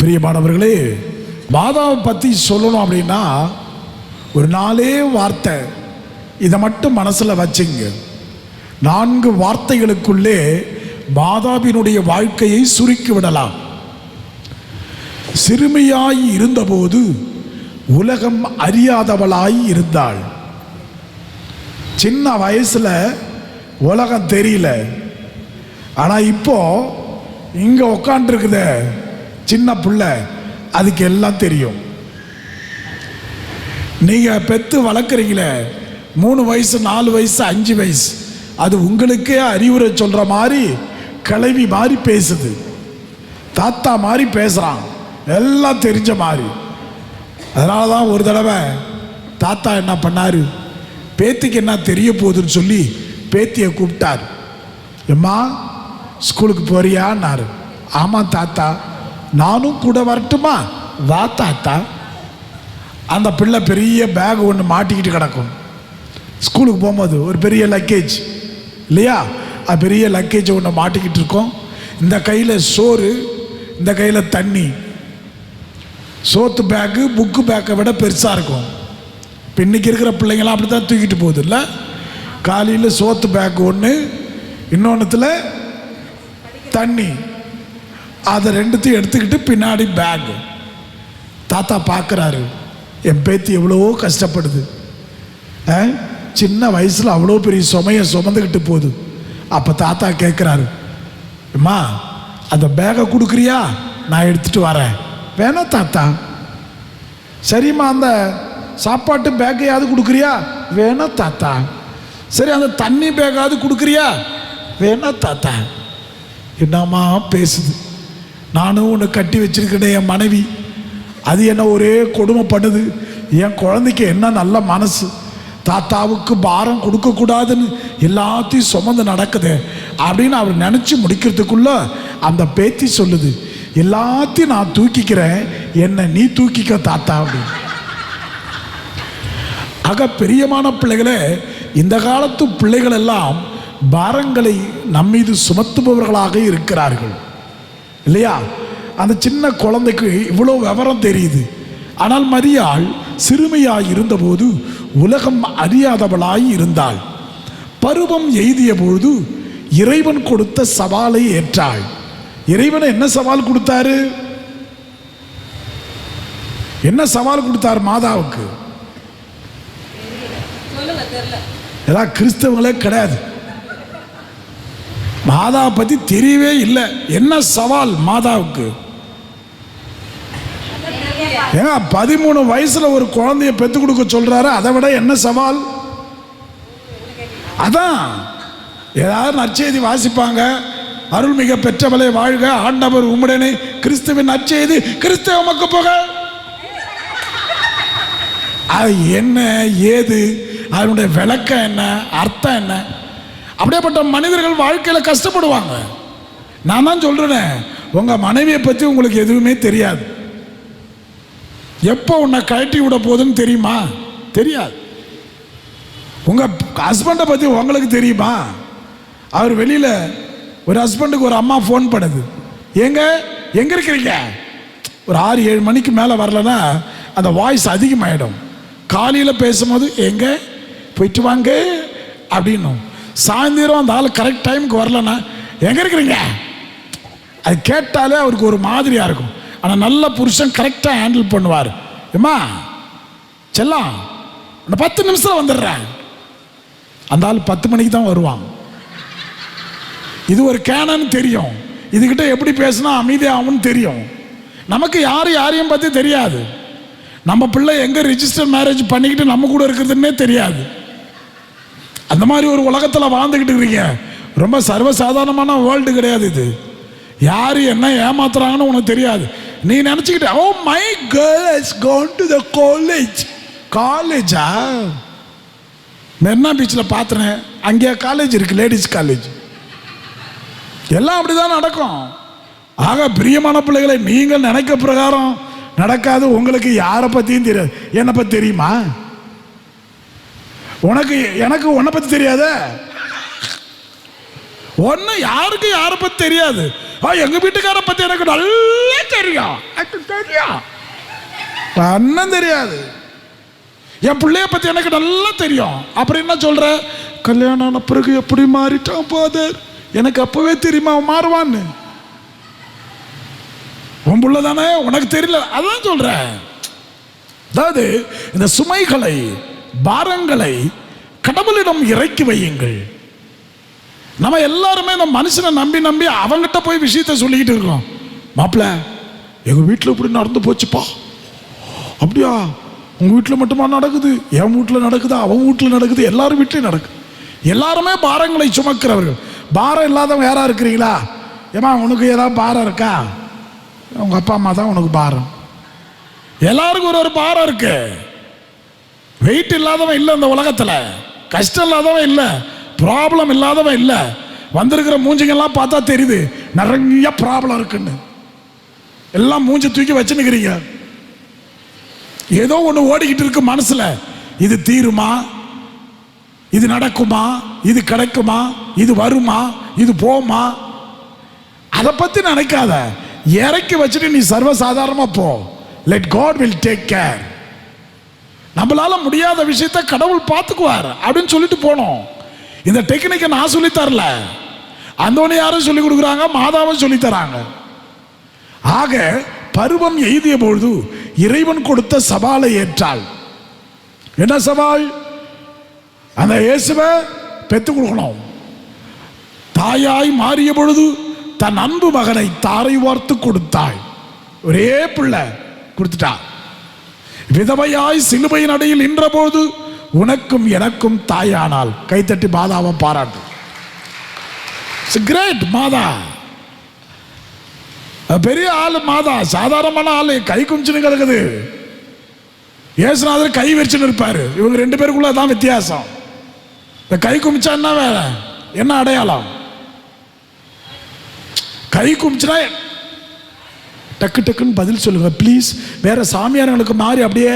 பிரியமானவர்களே, மாதாவை பற்றி சொல்லணும் அப்படின்னா ஒரு 4 வார்த்தை, இதை மட்டும் மனசில் வச்சுங்க. 4 வார்த்தைகளுக்குள்ளே மாதாவினுடைய வாழ்க்கையை சுருக்கி விடலாம். சிறுமியாய் இருந்தபோது உலகம் அறியாதவளாய் இருந்தாள். சின்ன வயசுல உலகம் தெரியல, ஆனா இப்போ இங்க உட்காந்துருக்குத சின்ன புள்ள, அதுக்கு எல்லாம் தெரியும். நீங்க பெத்து வளர்க்குறீங்களே, 3 வயசு 4 வயசு 5 வயசு, அது உங்களுக்கே அறிவுரை சொல்ற மாதிரி கிளவி மாதிரி பேசுது, தாத்தா மாதிரி பேசுறான், எல்லாம் தெரிஞ்ச மாதிரி. அதனால தான் ஒரு தடவை தாத்தா என்ன பண்ணாரு, பேத்திக்கு என்ன தெரிய போகுதுன்னு சொல்லி பேத்தியை கூப்பிட்டார். எம்மா ஸ்கூலுக்கு போறியான்னாரு. ஆமாம் தாத்தா. நானும் கூட வரட்டுமா? வா தாத்தா. அந்த பிள்ளை பெரிய பேக் ஒன்று மாட்டிக்கிட்டு கிடக்கும். ஸ்கூலுக்கு போகும்போது ஒரு பெரிய லக்கேஜ் இல்லையா, அது பெரிய லக்கேஜ் ஒன்று மாட்டிக்கிட்டு இருக்கோம். இந்த கையில் சோறு, இந்த கையில் தண்ணி. சோத்து பேக்கு புக்கு பேக்கை விட பெருசாக இருக்கும். இப்போ இன்றைக்கி இருக்கிற பிள்ளைங்களாம் அப்படி தான் தூக்கிட்டு போகுது இல்லை. காலையில் சோத்து பேக்கு ஒன்று, இன்னொன்றுத்தில் தண்ணி, அதை 2த்தையும் எடுத்துக்கிட்டு பின்னாடி பேக்கு. தாத்தா பார்க்குறாரு, என் பேத்தி எவ்வளவோ கஷ்டப்படுது, சின்ன வயசில் அவ்வளோ பெரிய சுமையை சுமந்துக்கிட்டு போகுது. அப்போ தாத்தா கேட்குறாரு, அம்மா அந்த பேக்கை கொடுக்குறியா, நான் எடுத்துகிட்டு வரேன். வேணா தாத்தா. சரிம்மா அந்த சாப்பாட்டு பேக்கையாவது கொடுக்குறியா? வேணா தாத்தா. சரி அந்த தண்ணி பேக்காவது கொடுக்குறியா? வேணா தாத்தா. என்னம்மா பேசுது. நானும் உன்னை கட்டி வச்சிருக்கிறேன் என் மனைவி, அது என்ன ஒரே கொடுமை பண்ணுது. என் குழந்தைக்கு என்ன நல்ல மனசு, தாத்தாவுக்கு பாரம் கொடுக்கக்கூடாதுன்னு எல்லாத்தையும் சுமந்து நடக்குது அப்படின்னு அவர் நினச்சி முடிக்கிறதுக்குள்ள அந்த பேத்தி சொல்லுது, எல்லாத்தையும் நான் தூக்கிக்கிறேன், என்ன நீ தூக்கிக்க தாத்தா அப்படின்னு. ஆக பிரியமான பிள்ளைகளே, இந்த காலத்து பிள்ளைகள் எல்லாம் பாரங்களை நம்மீது சுமத்துபவர்களாக இருக்கிறார்கள் இல்லையா. அந்த சின்ன குழந்தைக்கு இவ்வளோ விவரம் தெரியுது. ஆனால் மரியாள் சிறுமியாய் இருந்தபோது உலகம் அறியாதவளாய் இருந்தாள். பருவம் எய்திய பொழுது இறைவன் கொடுத்த சவாலை ஏற்றாள். இறைவன் என்ன சவால் கொடுத்தாரு? என்ன சவால் கொடுத்தார் மாதாவுக்கு? எல்லாம் கிறிஸ்தவங்களே கிடையாது, மாதாவை பத்தி தெரியவே இல்லை. என்ன சவால் மாதாவுக்கு? ஏங்க 13 வயசுல ஒரு குழந்தைய பெத்து கொடுக்க சொல்றாரு, அதை விட என்ன சவால்? அதான் ஏதாவது நற்செய்தி வாசிப்பாங்க, அருள்மிக பெற்றவளை வாழ்க, ஆண்டவர் உம்முடனே, கிறிஸ்துவின் நற்செய்தி, கிறிஸ்துவ உமக்கு புகழ். அது என்ன ஏது, அதனுடைய விளக்கம் என்ன, அர்த்தம் என்ன? அப்படியேப்பட்ட மனிதர்கள் வாழ்க்கையில் கஷ்டப்படுவாங்க. நான் தான் சொல்றேன், உங்க மனைவியை பற்றி உங்களுக்கு எதுவுமே தெரியாது. எப்போ உன்னை கழட்டி விட போகுதுன்னு தெரியுமா? தெரியாது. உங்க ஹஸ்பண்டை பற்றி உங்களுக்கு தெரியுமா? அவர் வெளியில ஒரு ஹஸ்பண்டுக்கு ஒரு அம்மா ஃபோன் பண்ணுது, எங்க இருக்கிறீங்க? ஒரு 6-7 மணிக்கு மேலே வரலன்னா அந்த வாய்ஸ் அதிகமாகிடும். காலையில் பேசும்போது எங்க போயிட்டு வாங்க அப்படின்னும், சாயந்தரம் அந்த ஆள் கரெக்ட் டைமுக்கு வரலன்னா எங்க இருக்கிறீங்க, அது கேட்டாலே அவருக்கு ஒரு மாதிரியா இருக்கும். ஆனால் நல்ல புருஷன் கரெக்டாக ஹேண்டில் பண்ணுவார். ஏம்மா செல்லாம் 10 நிமிஷம் வந்துடுறேன். அந்த ஆள் 10 மணிக்கு தான் வருவான். இது ஒரு கேனன்னு தெரியும், இதுகிட்ட எப்படி பேசினா அமைதியாகும்னு தெரியும். நமக்கு யாரையும் பற்றி தெரியாது. நம்ம பிள்ளை எங்கே ரிஜிஸ்டர் மேரேஜ் பண்ணிக்கிட்டு நம்ம கூட இருக்கிறதுன்னே தெரியாது. அந்த மாதிரி ஒரு உலகத்தில் வாழ்ந்துக்கிட்டு இருக்கீங்க. ரொம்ப சர்வசாதாரணமான வேர்ல்டு கிடையாது இது. யார் என்ன ஏமாத்துறாங்கன்னு உனக்கு தெரியாது. நீ நினச்சிக்கிட்ட, oh my girl has gone to the college. காலேஜா? மெரினா பீச்சில் பார்த்துறேன், அங்கேயா காலேஜ் இருக்கு, லேடிஸ் காலேஜ். எல்லாம் அப்படிதான் நடக்கும். ஆக பிரியமான பிள்ளைகளை, நீங்கள் நினைக்க பிரகாரம் நடக்காது. உங்களுக்கு யாரை பற்றியும் தெரியாது. என்னை பற்றி தெரியுமா? எனக்கு உன்னை பற்றி தெரியாத? ஒன்று யாருக்கு யாரை பற்றி தெரியாது. எங்க வீட்டுக்கார பற்றி எனக்கு நல்லா தெரியும். எனக்கு தெரியும். அண்ணன் தெரியாது. என் பிள்ளைய பத்தி எனக்கு நல்லா தெரியும். அப்புறம் என்ன சொல்ற? கல்யாணம் ஆன பிறகு எப்படி மாறிட்டான் ஃபாதர், எனக்கு அப்பவே தெரியுமா அவன் மாறுவான்னு. உன் புள்ள தானே, உனக்கு தெரியல. அதான் சொல்றேன். அதாவது இந்த சுமைகளை, பாரங்களை கடவுளிடம் இறக்கி வையுங்கள். நம்ம எல்லாருமே இந்த மனுஷனை நம்பி நம்பி அவங்கிட்ட போய் விஷயத்தை சொல்லிக்கிட்டு இருக்கோம். மாப்பிள்ள எங்க வீட்டில் இப்படி நடந்து போச்சுப்பா. அப்படியா? உங்க வீட்டில் மட்டுமா நடக்குது? என் வீட்டில் நடக்குது, அவன் வீட்டில் நடக்குது, எல்லாரும் வீட்லையும் நடக்குது. எல்லாருமே பாரங்களை சுமக்கிறவர்கள். பாரம் இல்லாதவங்க யாரா இருக்கிறீங்களா? ஏமா உனக்கு ஏதாவது பாரம் இருக்கா? உங்க அப்பா அம்மா தான் உனக்கு பாரம். எல்லாருக்கும் ஒரு பாரம் இருக்கு. வெயிட் இல்லாதவன் இல்லை இந்த உலகத்தில், கஷ்டம் இல்லாதவன் இல்லை, ப்ராப்ளம் இல்லாதவன் இல்லை. வந்திருக்கிற மூஞ்சிங்கெல்லாம் பார்த்தா தெரியுது நிறைய ப்ராப்ளம் இருக்குன்னு. எல்லாம் மூஞ்சி தூக்கி வச்சுன்னுக்கிறீங்க. ஏதோ ஒன்று ஓடிக்கிட்டு இருக்கு மனசுல. இது தீருமா? இது நடக்குமா? இது கிடைக்குமா? இது வருமா? இது போமா? அதை பத்தி நினைக்காத. இறக்கி வச்சுட்டு நீ சர்வசாதாரணமா போ. Let God will take care. நம்மளால முடியாத விஷயத்தை கடவுள் பார்த்துக்குவார் அப்படின்னு சொல்லிட்டு போனோம். இந்த டெக்னிக்கை நான் சொல்லி தரல, அந்தோனியாரும் சொல்லி கொடுக்குறாங்க, மாதாவும் சொல்லி தராங்க. ஆக பருவம் எய்திய பொழுது இறைவன் கொடுத்த சவாலை ஏற்றாள். என்ன சவால்? அந்த இயேசுவை பெத்து கொடுக்கணும். தாயாய் மாறிய பொழுது தன் அன்பு மகனை தாரை வார்த்து கொடுத்தாள். ஒரே பிள்ளை கொடுத்துட்டா. விதவையாய் சிலுவையின் அடியில் நின்ற போது உனக்கும் எனக்கும் தாயானால். கைத்தட்டி மாதாவை பாராட்டு. கிரேட் மாதா. பெரிய ஆளு மாதா, சாதாரணமான ஆளு. கை குமிச்சுன்னு கிடக்குது. இயேசுநாதர் கை வச்சுன்னு இருப்பாரு. இவங்க ரெண்டு பேருக்குள்ள தான் வித்தியாசம். இந்த கை குமிச்சா என்ன வேலை, என்ன அடையாளம்? கை குமிச்சுனா டக்கு டக்குன்னு பதில் சொல்லுங்க ப்ளீஸ். வேற சாமியார்களுக்கு மாறி அப்படியே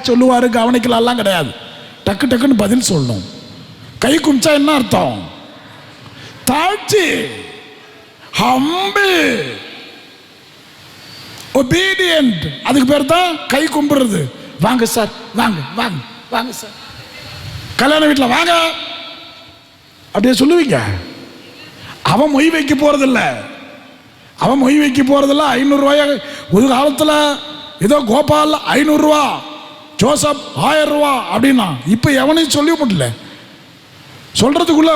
சொல்லுவாரு கவனிக்கலாம் கிடையாது. டக்கு டக்குன்னு பதில் சொல்லணும். கை குமிச்சா என்ன அர்த்தம்? தாழ்ச்சி, ஹம்பிள், ஒபீடியன்ட். அதுக்கு பேர் தான் கை கும்பிடுறது. வாங்க சார், வாங்க வாங்க வாங்க சார், கல்யாண வீட்டில் வாங்க அப்படியே சொல்லுவீங்க. அவன் மொய் வைக்க போறதில்ல. அவன் மொய் வைக்க போறதில்ல. 500 ரூபாய் ஒரு காலத்தில் ஏதோ கோபால் 500 ரூபா, ஜோசப் 1000 ரூபா அப்படின்னா இப்போ எவனையும் சொல்லி முடியல. சொல்றதுக்குள்ள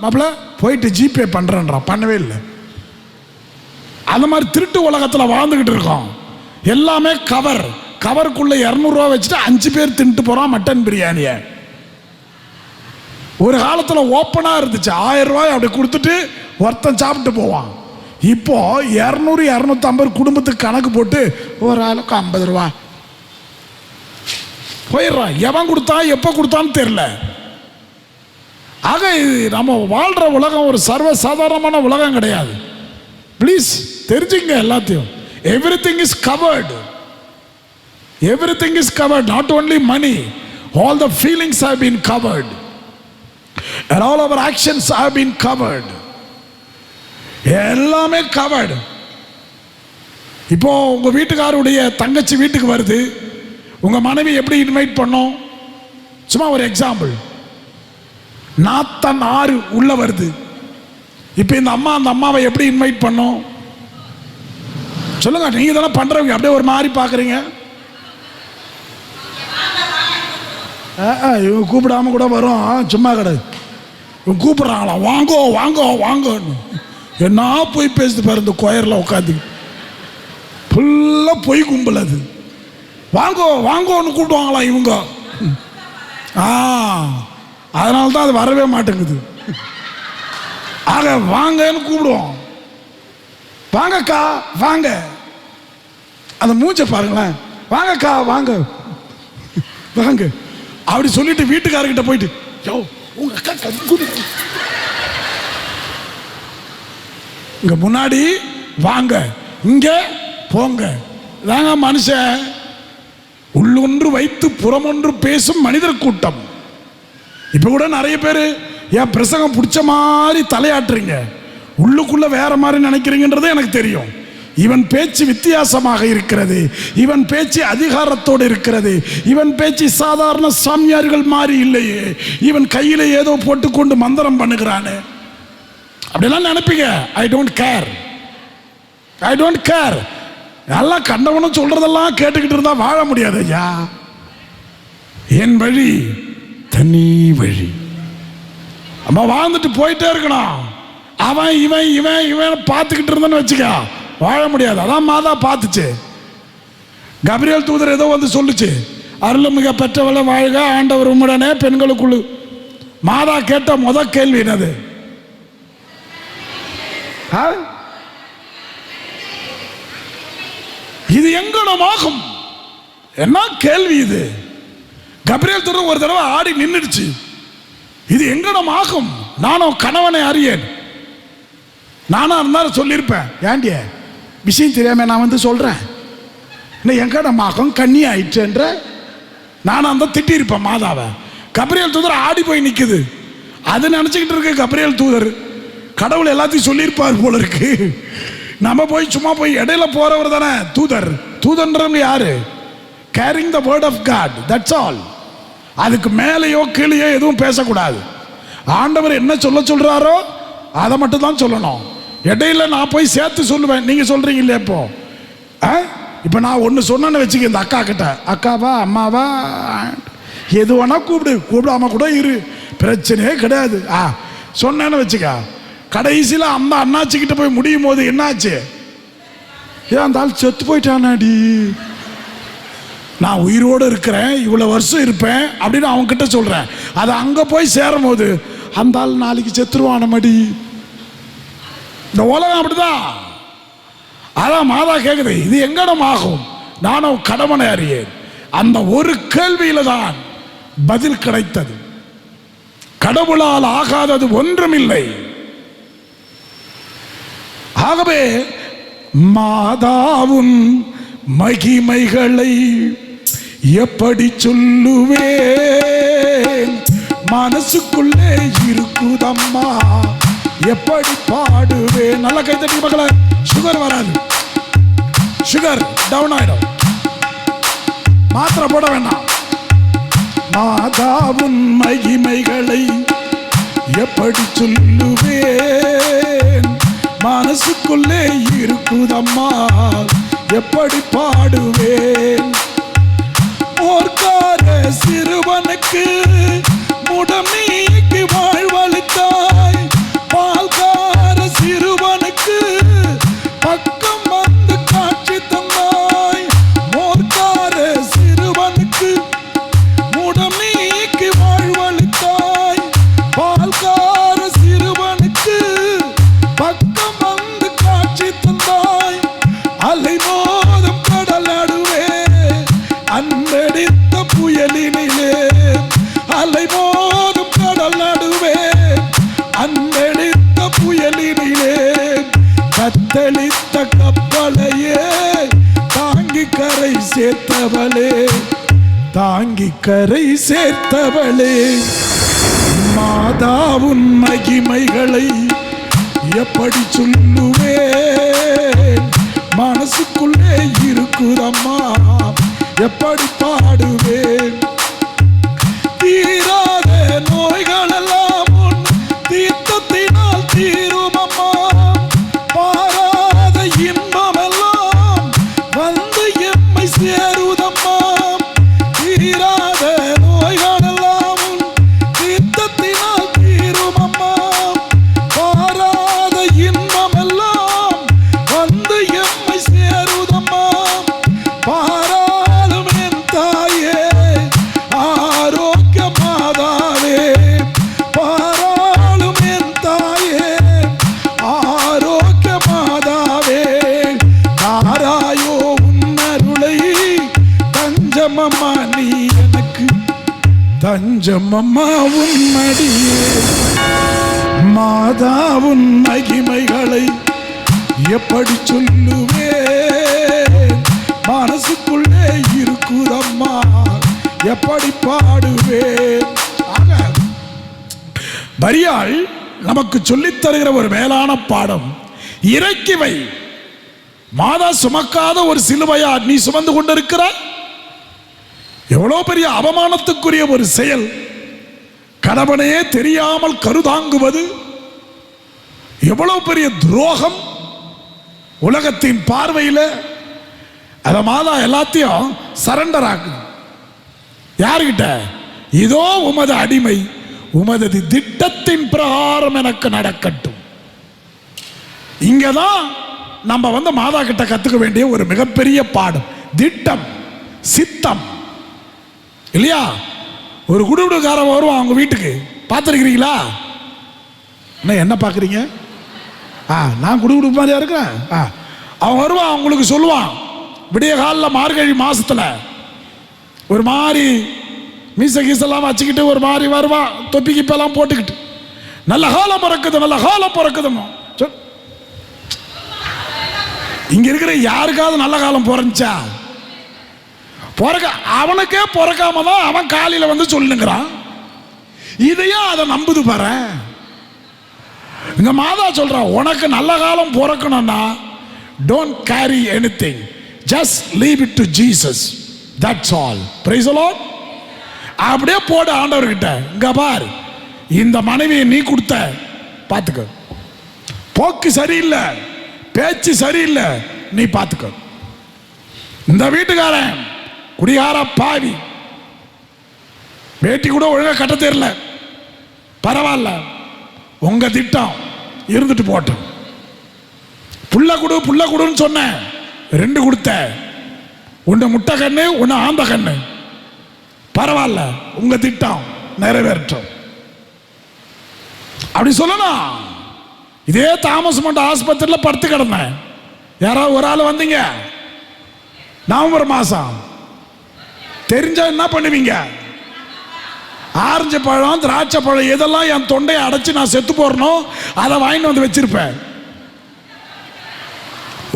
மாப்பிள்ள போயிட்டு ஜிபே பண்றேன்றான். பண்ணவே இல்லை. அந்த மாதிரி திருட்டு உலகத்தில் வாழ்ந்துகிட்டு இருக்கோம். எல்லாமே கவர். கவருக்குள்ள 200 ரூபா வச்சுட்டு 5 பேர் தின்ட்டு போறான் மட்டன் பிரியாணிய. ஒரு காலத்தில் ஓப்பனா இருந்துச்சு. 1000 ரூபாய் அப்படி கொடுத்துட்டு ஒருத்தன் சாப்பிட்டு போவான். இப்போ 200 250 குடும்பத்துக்கு கணக்கு போட்டு ஒரு ஆளுக்கு 50 ரூபா போயிடுறான். எவன் கொடுத்தா எப்ப கொடுத்தான்னு தெரியல. ஆக நம்ம வாழ்ற உலகம் ஒரு சர்வ சாதாரணமான உலகம் கிடையாது. ப்ளீஸ் தெரிஞ்சுங்க எல்லாத்தையும். Everything is covered. Everything is covered. Not only money, all the feelings have been covered, and all our actions have been covered. எல்லாமே covered. இப்போ உங்க வீட்டுக்காரருடைய தங்கச்சி வீட்டுக்கு வருது. உங்க மனைவி எப்படி இன்வைட் பண்ணோம்? சும்மா ஒரு எக்ஸாம்பிள். நாத்தன் 6 உள்ள வருது. இப்போ இந்த அம்மா அந்த அம்மாவை எப்படி இன்வைட் பண்ணோம் சொல்லுங்க. நீங்க தானே பண்றவங்க. அப்படியே ஒரு மாதிரி பாக்குறீங்க. இவங்க கூப்பிடாம கூட வரும். சும்மா கிடையாது. இவங்க கூப்பிடுறாங்களா வாங்கோ வாங்கோ வாங்கன்னு. என்ன போய் பேசுது பாரு இந்த கோயரில் உட்காந்து. ஃபுல்லாக பொய் கும்பல் அது. வாங்கோ வாங்கோன்னு கூப்பிடுவாங்களா இவங்க. அதனால தான் அது வரவே மாட்டேங்குது. ஆக வாங்கன்னு கூப்பிடுவோம். வாங்கக்கா வாங்க. அந்த மூஞ்ச பாருங்களேன். வாங்கக்கா வாங்க வாங்க அப்படி சொல்லிட்டு வீட்டுக்காரர்கிட்ட போயிட்டு உங்க அக்கா இங்க முன்னாடி வாங்க, இங்க போங்க. தாங்க மனுஷன். உள்ளொன்று வைத்து புறமொன்று பேசும் மனிதர் கூட்டம். இப்ப கூட நிறைய பேர் என் பிரசங்கம் பிடிச்ச மாதிரி தலையாட்டுறீங்க. உள்ளுக்குள்ள வேற மாதிரி நினைக்கிறீங்கன்றது எனக்கு தெரியும். இவன் பேச்சு வித்தியாசமாக இருக்கிறது, இவன் பேச்சு அதிகாரத்தோடு இருக்கிறது, இவன் பேச்சு சாதாரண சாமியார்கள் மாதிரி இல்லையே, இவன் கையில ஏதோ போட்டுக்கொண்டு மந்திரம் பண்ணுகிறானே அப்படிலாம் நினைப்பீங்க. I don't care, I don't care. எல்லாம் கண்டவனும் சொல்றதெல்லாம் கேட்டுக்கிட்டு இருந்தா வாழ முடியாது ஐயா. என் வழி தனி வழி, நம்ம வாழ்ந்துட்டு போயிட்டே இருக்கணும். அவன் இவன் இவன் இவன் பார்த்துக்கிட்டு இருந்தேன்னு வச்சுக்க வாழ முடியாது. அதான் மாதா பார்த்துச்சு. கபிரியேல் தூதர் ஏதோ வந்து சொல்லுச்சு, அருள்மிக பெற்றவளை வாழ்க, ஆண்டவர் உம்முடனே பெண்களுக்குழு. மாதா கேட்ட முத கேள்வி என்னது? இது எங்கனமாகும்? என்ன கேள்வி இது? கபிரியேல் தூதர் ஒரு தடவை ஆடி நின்றுடுச்சு. இது எங்கனமாகும்? நானும் கணவனை அறியேன். நானா இருந்தாலும் சொல்லியிருப்பேன், ஏண்டிய விஷயம் தெரியாம நான் வந்து சொல்றேன், எங்கனமாகும் கண்ணி ஆயிடுச்சுன்ற நானும் அந்த திட்டிருப்பேன் மாதாவை. கபிரியேல் தூதர் ஆடி போய் நிக்குது. அது நினைச்சுக்கிட்டு இருக்கு கபிரியேல் தூதர் கடவுள் எல்லாத்தையும் சொல்லியிருப்பார் போல இருக்கு. நம்ம போய் சும்மா போய் இடையில போறவர் தானே தூதர். தூதன்றவங்க யாரு? Carrying the word of God, that's all. அதுக்கு மேலேயோ கீழேயோ எதுவும் பேசக்கூடாது. ஆண்டவர் என்ன சொல்றாரோ அதை மட்டும் தான் சொல்லணும். இடையில நான் போய் சேர்த்து சொல்லுவேன். நீங்க சொல்றீங்க இல்லையா? இப்போ நான் ஒன்று சொன்னேன்னு வச்சுக்க, இந்த அக்கா கிட்ட, அக்காவா அம்மாவா எது வேணா கூப்பிடாம கூட இரு, பிரச்சனையே கிடையாது. சொன்னேன்னு வச்சுக்க, கடைசியில் அந்த அண்ணாச்சிக்கிட்ட போய் முடியும் போது என்னாச்சு? ஏன் அந்த ஆள் செத்து போயிட்டானாடி, நான் உயிரோடு இருக்கிறேன், இவ்வளோ வருஷம் இருப்பேன் அப்படின்னு அவங்க கிட்ட சொல்றேன். அது அங்கே போய் சேரும் போது அந்த ஆள் நாளைக்கு செத்துருவான மடி. இந்த உலகம் அப்படிதான். அதான் மாதா கேக்குது, இது எங்கடம் ஆகும்? நானும் கடமனை அறியேன். அந்த ஒரு கேள்வியில தான் பதில் கிடைத்தது. கடவுளால் ஆகாதது ஒன்றுமில்லை. ஆகவே மாதாவும் மகிமைகளை எப்படி சொல்லுவேன்? மனசுக்குள்ளே இருக்குதம்மா, எப்படி பாடுவேன்? நல்லா கை தட்டி மக்களை. சுகர் வராது, சுகர் டவுன் ஆயிடும், மாத்திரை போட வேண்டாம். மாதாவும் மகிமைகளை எப்படி சொல்லுவேன்? மனசுக்குள்ளே இருக்குதம்மா, எப்படி பாடுவேன்? ஓர்க்கார சிறுவனுக்கு முடம் நீக்கி வாழ்வளித்தாய், பால்கார சிறுவனுக்கு பக்கம் வந்து காட்சி தந்தாய். ஓர்க்கார சிறுவனுக்கு முடம் நீக்கி வாழ்வளித்தாய், பால்கார சிறுவனுக்கு பக்கம் வந்து காட்சி தந்தாய். அலை மோதும் கடல் நடுவே அன்படித்த புயலினிலே, அலை மோதும் கடல் நடுவே அன்படித்த புயலினிலே, கத்தளித்த கப்பலையே தாங்கி கரை சேர்த்தவளே, தாங்கி கரை சேர்த்தவளே. மாதாவும் மகிமைகளை எப்படி சொல்லுவேன்? மனசுக்குள்ளே இருக்குதம்மா, எப்படி பாடுவேன்? தீராத நோய்களெல்லாம் உன் தீர்த்தத்தினால் தீருமம்மா, பாராத இன்பமெல்லாம் வந்து எம்மை சேருதம்மா. தீராத நோய்களெல்லாம் உன் தீர்த்தத்தினால் தீருமம்மா, பாராத இன்பமெல்லாம் வந்து எம்மை சேருதம்மா. பாராளும் என் தாயே, ஆரோக்கிய மாதாவே, பாராளும் என் தாயே, ஆரோக்கிய மாதாவே. தாராயோ உன்னருளை தஞ்சமம்மா நீ எனக்கு, தஞ்சமம்மா உன்மடியே. மாதாவும் மகிமைகளை எப்படி சொல்லுவேன்? மனசுக்குள்ளே இருக்குதம்மா, எப்படி பாடுவேன்? மரியாள் நமக்கு சொல்லித் தருகிற ஒரு மேலான பாடம், இறக்கி வை. மாதா சுமக்காத ஒரு சிலுவையா நீ சுமந்து கொண்டிருக்கிறாய்? எவ்வளவு பெரிய அவமானத்துக்குரிய ஒரு செயல்! கணவனையே தெரியாமல் கருதாங்குவது எவ்வளவு பெரிய துரோகம் உலகத்தின் பார்வையில். அத மாதா எல்லாத்தையும் சரண்டர் ஆகுது. யாருகிட்ட? இதோ உமது அடிமை, உமது திட்டத்தின் பிரகாரம் எனக்கு நடக்கட்டும். இங்கதான் நம்ம மாதா கிட்ட கத்துக்க வேண்டிய ஒரு மிகப்பெரிய பாடம். திட்டம், சித்தம் இல்லையா? ஒரு குடுகுடுக்காரன் வருவான் அவங்க வீட்டுக்கு, பார்த்துருக்கிறீங்களா? என்ன பார்க்குறீங்க? நான் குடுகுடு மாதிரியா இருக்கிறேன். அவன் வருவான், அவங்களுக்கு சொல்லுவான், விடிய காலில் மார்கழி மாசத்துல ஒரு மாதிரி மீச கீசெல்லாம் வச்சுக்கிட்டு ஒரு மாதிரி வருவான், தொப்பி கிப்பெல்லாம் போட்டுக்கிட்டு, நல்ல காலம் பிறக்குது, நல்ல காலம் பிறக்குதுமா. இங்க இருக்கிற யாருக்காவது நல்ல காலம் பிறந்துச்சா? அவனுக்கே பிறக்காம தான் அவன் காலையில் சொல்லுங்கிறான். இதையும் அதை நம்புது பாரு. இங்க மாதா சொல்றான், உனக்கு நல்ல காலம் பிறக்கணும்னா don't carry anything, just leave it to Jesus, that's all. Praise the Lord. அப்படியே போடு ஆண்டவர்கிட்ட. இங்க பார், இந்த மனைவியை நீ கொடுத்த பார்த்துக்க, போக்கு சரியில்லை, பேச்சு சரியில்லை, நீ பார்த்துக்க. இந்த வீட்டுக்காரன் குடிகார பாவி, வேட்டி கூட ஒழுங்கா கட்ட தெரியல, பரவாயில்ல, உங்க திட்டம் இருந்துட்டு போட்டோம். புள்ள கொடு புள்ள கொடுன்னு சொன்னேன், 2 கொடுத்த, உன்னை முட்டை கண்ணு உன்னை ஆந்த கண்ணு, பரவாயில்ல, உங்க திட்டம் நிறைவேற்றும் அப்படி சொல்லணும். இதே தாமஸ் மண்ட ஆஸ்பத்திரியில் படுத்து கிடந்தேன். யாராவது ஒரு ஆள் வந்தீங்க, நவம்பர் மாசம், தெரிஞ்சா என்ன பண்ணுவீங்க? ஆரஞ்சு பழம், திராட்சை பழம், எதெல்லாம் என் தொண்டையை அடைச்சு நான் செத்து போறணும் அதை வாங்கிட்டு வந்து வச்சிருப்பேன்.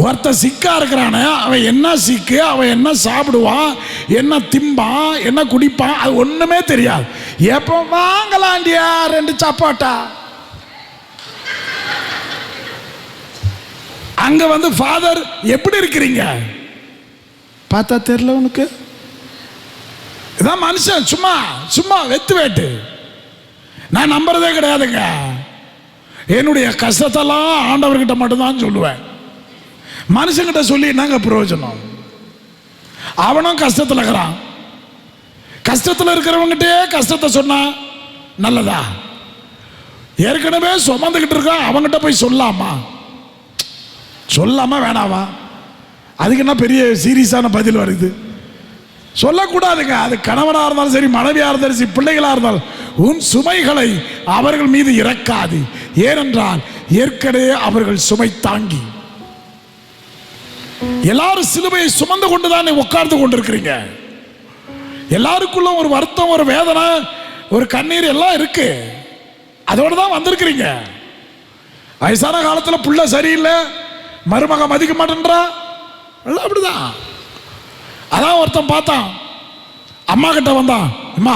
ஒருத்த சிக்கா இருக்கிறானே, அவன் என்ன சிக்கு, அவன் என்ன சாப்பிடுவான், என்ன திம்பான், என்ன குடிப்பான், அது ஒண்ணுமே தெரியாது. எப்போ வாங்கலாண்டியா 2 சப்பாட்டா, அங்க ஃபாதர் எப்படி இருக்கிறீங்க பார்த்தா தெரியல உனக்கு. இதான் மனுஷன், சும்மா சும்மா வெத்து வேட்டு. நான் நம்புறதே கிடையாதுங்க. என்னுடைய கஷ்டத்தெல்லாம் ஆண்டவர்கிட்ட மட்டும்தான் சொல்லுவேன். மனுஷங்கிட்ட சொல்லி என்னங்க பிரயோஜனம்? அவனும் கஷ்டத்தில் இருக்கிறான். கஷ்டத்தில் இருக்கிறவங்கிட்டே கஷ்டத்தை சொன்னா நல்லதா? ஏற்கனவே சுமந்துக்கிட்டு இருக்கான், அவங்ககிட்ட போய் சொல்லாமா? சொல்லாம வேணாவா? அதுக்கு என்ன பெரிய சீரியஸான பதில் வருது? சொல்லக்கூடாதுங்க. அது கணவனாக இருந்தாலும் சரி, மனைவியாக இருந்தாலும் சரி, பிள்ளைகளாக இருந்தாலும், உன் சுமைகளை அவர்கள் மீது இறக்காது. ஏனென்றால் ஏற்கனவே அவர்கள் சுமை தாங்கி. எல்லாரும் சிலுவையை சுமந்து கொண்டுதான் உட்கார்ந்து கொண்டிருக்கிறீங்க. எல்லாருக்குள்ள ஒரு வருத்தம், ஒரு வேதனை, ஒரு கண்ணீர் எல்லாம் இருக்கு. அதோட தான் வந்திருக்கிறீங்க. வயசான காலத்தில் புள்ள சரியில்லை, மருமக மதிக்க மாட்டேன்றா, அப்படிதான். அதான் ஒருத்தன் பார்த்தான், அம்மா கிட்ட வந்தான், அம்மா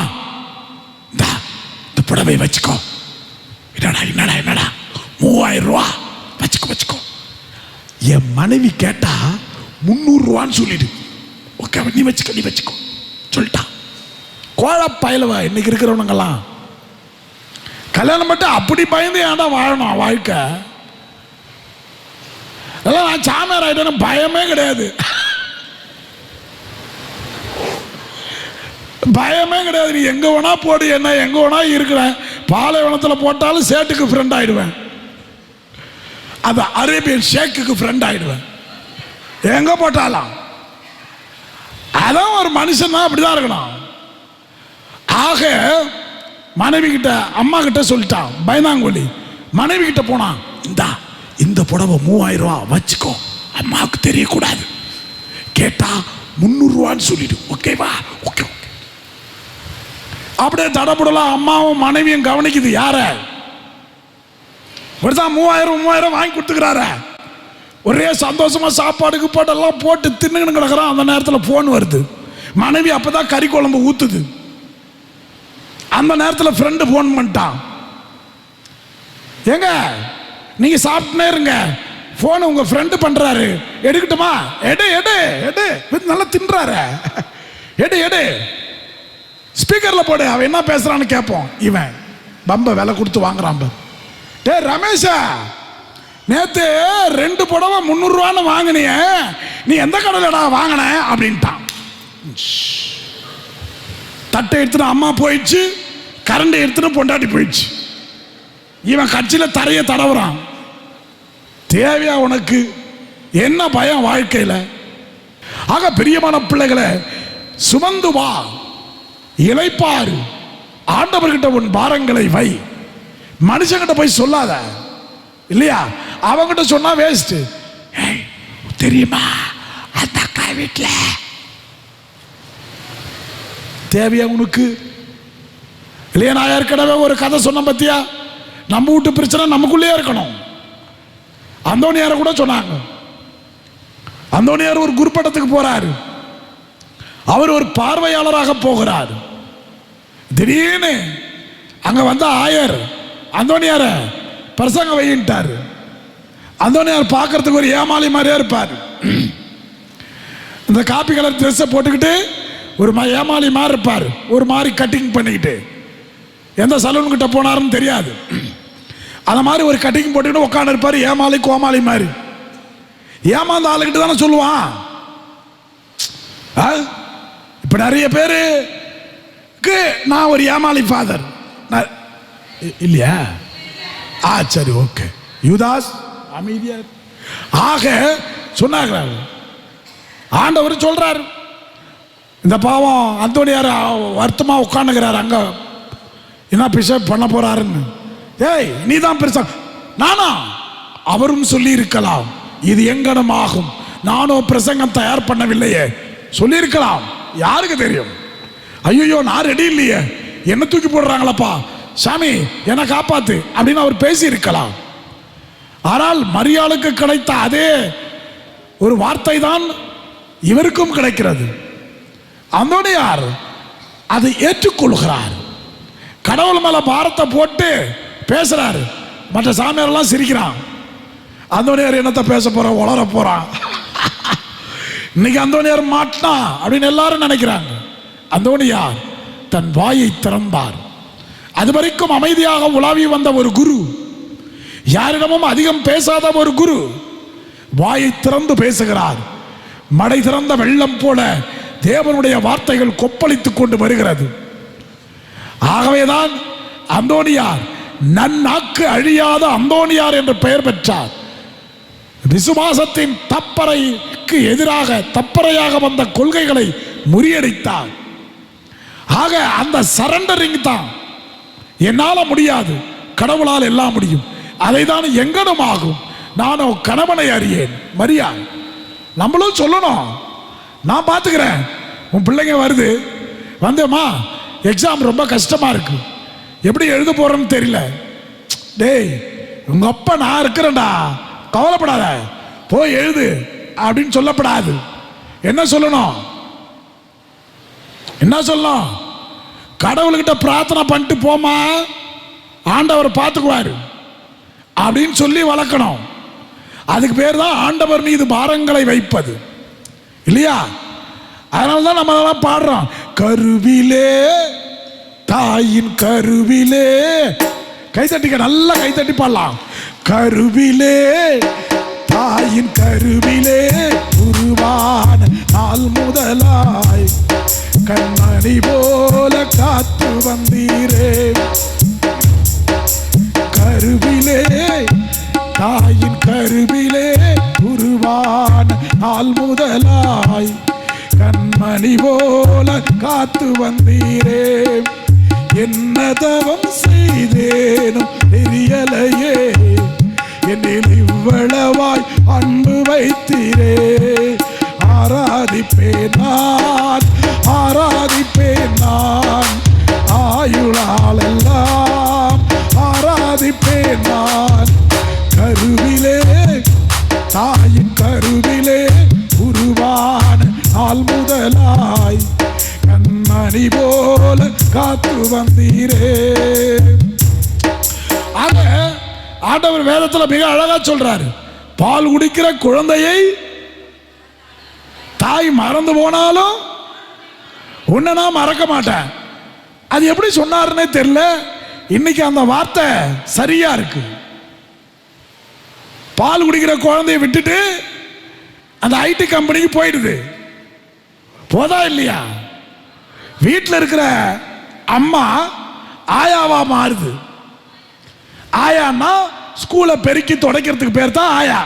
இந்த புடவை வச்சுக்கோ. என்னடா என்னடா என்னடா 3000 ரூபா வச்சுக்கோ வச்சுக்கோ. என் மனைவி கேட்டா 300 ரூபான்னு சொல்லிடு. ஓகே, நீ வச்சுக்கோ நீ வச்சுக்கோ சொல்லிட்டான். கோழப்பயலுவா இன்னைக்கு இருக்கிறவனுங்கெல்லாம். கல்யாணம் மட்டும் அப்படி பயந்து ஏன்டா வாழணும் வாழ்க்கை? அதெல்லாம் நான் சாமியார் ஆயிட்டேன்னு பயமே கிடையாது, பயமே கிடையாது. நீ எங்க வேணா போடு, என்ன எங்க வேணா இருக்கிறேன். பாலைவனத்தில் போட்டாலும் சேட்டுக்கு ஃப்ரெண்ட் ஆயிடுவேன், அது அரேபியன் ஷேக்குக்கு ஃப்ரெண்ட் ஆயிடுவேன், எங்க போட்டாலும். அதான் ஒரு மனுஷன் தான் அப்படிதான் இருக்கணும். ஆக மனைவி கிட்ட அம்மா கிட்ட சொல்லிட்டான், பயந்தாங்கொல்லி. மனைவி கிட்ட போனான், இந்த புடவை 3000 ரூபா வச்சுக்கோ, அம்மாவுக்கு தெரியக்கூடாது. கேட்டா 300 ரூபான்னு சொல்லிடு. ஓகேவா? ஓகே. அப்படியே தடப்படலாம். அம்மாவும் மனைவியும் கவனிக்குது. யார? ஒருதான் 3000 வாங்கி கொடுத்துக்கிறாரு. ஒரே சந்தோஷமா சாப்பாடுக்கு போட்டெல்லாம் போட்டு தின்னுன்னு கிடக்குறான். அந்த நேரத்தில் போன் வருது. மனைவி அப்பதான் கறி குழம்பு ஊத்துது. அந்த நேரத்தில் ஃப்ரெண்டு போன் பண்ணிட்டான், ஏங்க நீங்க சாப்பிட்டுனே இருங்க, போன் உங்க ஃப்ரெண்டு பண்றாரு, எடுக்கட்டுமா? எடு எடு எடு, நல்லா தின்றாரு, எடு எடு, ஸ்பீக்கர்ல போடு, அவன் என்ன பேசுறான்னு கேட்போம். இவன் பம்ப விலை கொடுத்து வாங்குறான். டே ரமேஷா, நேத்து 2 புடவை 300 ரூபான்னு வாங்கினிய, நீ எந்த கடையிலடா வாங்கின அப்படின்ட்டான். தட்டை எடுத்துட்டு அம்மா போயிடுச்சு, கரண்டை எடுத்துட்டு பொண்டாட்டி போயிடுச்சு. இவன் கட்சியில் தரைய தடவுறான். தேவையா உனக்கு? என்ன பயம் வாழ்க்கையில்? ஆக பிரியமான பிள்ளைகளை, சுமந்து வா, இளைப்பாறு, ஆண்டவர்கிட்ட உன் பாரங்களை வை. மனுஷங்கிட்ட போய் சொல்லாத, இல்லையா? அவங்கிட்ட சொன்னா வேஸ்ட். தெரியுமா அந்த அக்கா வீட்டில் தேவையா உனக்கு? இல்லையா? நான் ஏற்கனவே ஒரு கதை சொன்ன பத்தியா? நம்ம வீட்டு பிரச்சனை நமக்குள்ளே இருக்கணும். அந்தோனியாரை கூட சொன்னாங்க. அந்தோனியார் ஒரு குருப்படத்துக்கு போறாரு. அவர் ஒரு பார்வையாளராக போகிறார். திடீர்னு அங்க வந்த ஆயர் அந்தோனியார பிரசங்க வையிட்டாரு. அந்தோனியார் பார்க்கறதுக்கு ஒரு ஏமாளி மாதிரியா இருப்பார். இந்த காப்பி கலர் ட்ரெஸ்ஸை போட்டுக்கிட்டு ஒரு ஏமாளி மாதிரி இருப்பார். ஒரு மாதிரி கட்டிங் பண்ணிக்கிட்டு, எந்த சலூன் கிட்ட போனாருன்னு தெரியாது. அந்த மாதிரி ஒரு கட்டிங் போட்டுக்கிட்டு உட்காந்து இருப்பார். ஏமாளி கோமாளி மாதிரி. ஏமாந்த ஆளுகிட்ட தானே சொல்லுவான். இப்ப நிறைய பேருக்கு நான் ஒரு ஏமாளி ஃபாதர் இல்லையா? சரி, ஓகே. யூதாஸ் அமைதியா. ஆக சொன்னாங்க, ஆண்டவர் சொல்றாரு, இந்த பாவம் அந்தோனியார் வருத்தமா உட்காந்துக்கிறாரு அங்க, என்ன பிஷப் பண்ண போறாருன்னு. ஏய், நீ தான் பெருசா? நானா? அவரும் சொல்லி இருக்கலாம், இது எங்கனம் ஆகும், நானும் பிரசங்கம் தயார் பண்ணவில்லையே. சொல்லி இருக்கலாம், யாருக்கு தெரியும்? ஐயோ, நான் ரெடி இல்லையே, என்ன தூக்கி போடுறாங்களப்பா, சாமி என்னை காப்பாத்து அப்படின்னு அவர் பேசி இருக்கலாம். ஆனால் மரியாளுக்கு கிடைத்த அதே ஒரு வார்த்தை தான் இவருக்கும் கிடைக்கிறது. அந்தோனியார் அதை ஏற்றுக்கொள்கிறார். கடவுள் மேல பாரத்தை போட்டு பேசுறாரு. மற்ற சாமியாரெல்லாம் சிரிக்கிறான். அந்தோனியார் என்னத்தை பேச போறான், உளர போறான். இன்னைக்கு அந்தோனியார் மாட்டான் அப்படின்னு எல்லாரும் நினைக்கிறாங்க. அந்தோனியார் தன் வாயை திறந்தார். அது வரைக்கும் அமைதியாக உலாவி வந்த ஒரு குரு, யாரிடமும் அதிகம் பேசாத ஒரு குரு, வாயை திறந்து பேசுகிறார். மடை திறந்த வெள்ளம் போல தேவனுடைய வார்த்தைகள் கொப்பளித்துக் கொண்டு வருகிறது. ஆகவேதான் அந்தோனியார் நன்னாக்கு அழியாத அந்தோனியார் என்று பெயர் பெற்றார். விசுவாசத்தின் தப்பறைக்கு எதிராக தப்பறையாக வந்த கொள்கைகளை முறியடித்தார். ஆக அந்த சரண்டரிங் தான், என்னால முடியாது, கடவுளால் எல்லாம் முடியும், அதை தான் எங்கனும் ஆகும், நானோ கணவனை அறியேன். மரியா, நம்மளும் சொல்லணும், நான் பார்த்துக்கிறேன், உன் பிள்ளைங்க வருது, வந்தேம்மா எக்ஸாம் ரொம்ப கஷ்டமா இருக்கு, எப்படி எழுத போறேன்னு தெரியல. டேய், உங்க அப்பா நான் இருக்கிறேன்டா, கவலைப்படாத, போய் எழுது அப்படின்னு சொல்லப்படாது. என்ன சொல்லணும்? என்ன சொல்லணும்? கடவுள்கிட்ட பிரார்த்தனை பண்ணிட்டு போமா, ஆண்டவர் பார்த்துக்குவாரு அப்படின்னு சொல்லி வளர்க்கணும். அதுக்கு பேர் தான் ஆண்டவர் மீது பாரங்களை வைப்பது, இல்லையா? அதனால்தான் நம்ம எல்லாம் பாடுறோம், கருவிலே தாயின் கருவிலே. கைத்தட்டிக்க, நல்லா கைத்தட்டி பாடலாம். கருவிலே தாயின் கருவிலே உருவான நாள் முதலாய் கண்மணி போல காத்து வந்தீரே. கருவிலே தாயின் கருவிலே உருவான நாள் முதலாய் கண்மணி போல காத்து வந்தீரே. என்ன தவம் செய்தேனும் தெரியலையே, என்னில் இவ்வளவாய் அன்பு வைத்தீரே. ஆராதிப்பேன் நான், ஆராதிப்பேன் நான், ஆயுளால் எல்லாம் ஆராதிப்பேன் நான். கருவிலே தாயின் கருவிலே உருவான நாள் முதலாய் கண்மணி போல காத்து வந்தீரே. ஆண்டவர் வேதத்தில் மிக அழகா சொல்றாரு, பால் குடிக்கிற குழந்தையை தாய் மறந்து போனாலும் உன்னை நான் மறக்க மாட்டேன். அது எப்படி சொன்னாருன்னே தெரியல. இன்னைக்கு அந்த வார்த்தை சரியா இருக்கு. பால் குடிக்கிற குழந்தைய விட்டுட்டு அந்த ஐடி கம்பெனிக்கு போயிடுது. போதா இல்லையா? வீட்டில் இருக்கிற அம்மா ஆயாவா மாறுது. ஆயான்னா ஸ்கூலை பெருக்கி துடைக்கிறதுக்கு பேர் தான் ஆயா.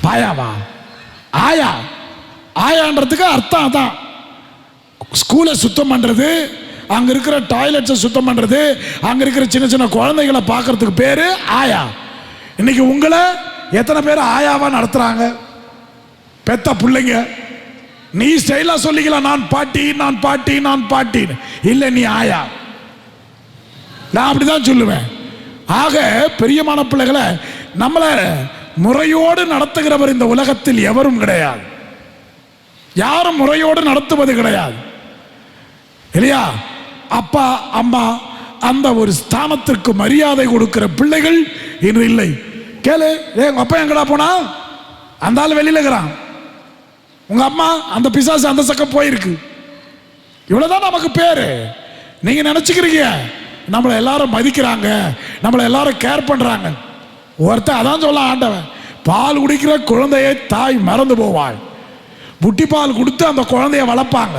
பாயாவா? ஆயா. ஆயான்றதுக்கு அர்த்தம் அதான். ஸ்கூலை சுத்தம் பண்றது, அங்க இருக்கிற டாய்லெட்ஸை சுத்தம் பண்றது, அங்க இருக்கிற சின்ன சின்ன குழந்தைகளை பார்க்கறதுக்கு பேரு ஆயா. இன்னைக்கு உங்களை எத்தனை பேர் ஆயாவா நடத்துறாங்க? பெத்த பிள்ளைங்க. நீ ஸ்டைலா சொல்லிக்கலாம், நான் பாட்டி நான் பாட்டி நான் பாட்டின்னு. இல்லை, நீ ஆயா. நான் அப்படிதான் சொல்லுவேன். ஆக பெரியமான பிள்ளைகளை நம்மளை முறையோடு நடத்துகிறவர் இந்த உலகத்தில் எவரும் கிடையாது. யாரும் முறையோடு நடத்துவது கிடையாது இல்லையா? அப்பா அம்மா அந்த ஒரு ஸ்தானத்திற்கு மரியாதை கொடுக்கிற பிள்ளைகள் இன்று இல்லை. கேளு, உங்க அப்பா எங்கடா போனா? அந்த ஆள் வெளியில இருக்கிறான். உங்க அம்மா அந்த பிசாசு அந்த சக்கம் போயிருக்கு. இவ்வளவுதான் நமக்கு பேரு. நீங்க நினைச்சுக்கிறீங்க நம்மளை எல்லாரும் மதிக்கிறாங்க, நம்மளை எல்லாரும் கேர் பண்றாங்க. ஒருத்தர் அதான் சொல்ல ஆண்டவன், பால் குடிக்கிற குழந்தையை தாய் மறந்து போவாள். புட்டி பால் கொடுத்து அந்த குழந்தைய வளர்ப்பாங்க.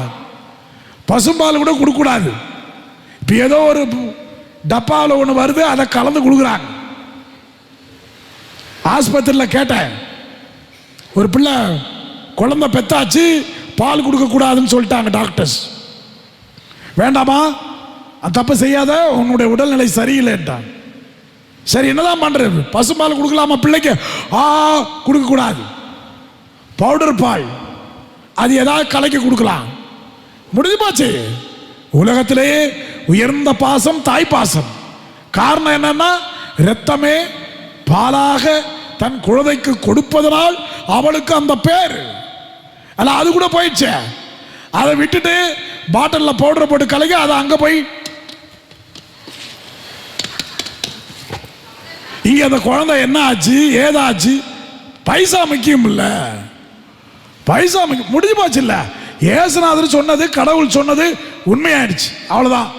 பசும்பால் கூட கொடுக்கூடாது. இப்போ ஏதோ ஒரு டப்பாவில் ஒன்று வருது, அதை கலந்து கொடுக்குறாங்க. ஆஸ்பத்திரியில் கேட்டேன், ஒரு பிள்ளை குழந்தை பெத்தாச்சு, பால் கொடுக்கக்கூடாதுன்னு சொல்லிட்டாங்க டாக்டர்ஸ். வேண்டாமா, அது தப்பு செய்யாத, உன்னுடைய உடல்நிலை சரியில்லைன்ட்டாங்க. சரி, என்னதான் பண்றது? பசும்பால் கொடுக்கலாமா பிள்ளைக்கு? கொடுக்கக்கூடாது. பவுடர் பால் அது ஏதாவது கலக்கி கொடுக்கலாம். முடிஞ்சு போச்சு. உலகத்திலேயே உயர்ந்த பாசம் தாய் பாசம். காரணம் என்னன்னா, இரத்தமே பாலாக தன் குழந்தைக்கு கொடுப்பதனால் அவளுக்கு அந்த பேர். அல்ல, அது கூட போயிடுச்சு. அதை விட்டுட்டு பாட்டிலில் பவுடர் போட்டு கலக்கி அதை அங்கே போய் இங்க அந்த குழந்தை என்ன ஆச்சு ஏதாச்சு? பைசா முக்கியம் இல்ல, பைசா முடிஞ்சு போச்சு. இல்ல, ஏசுநாதர் சொன்னது, கடவுள் சொன்னது உண்மையாயிடுச்சு. அவ்வளவுதான்.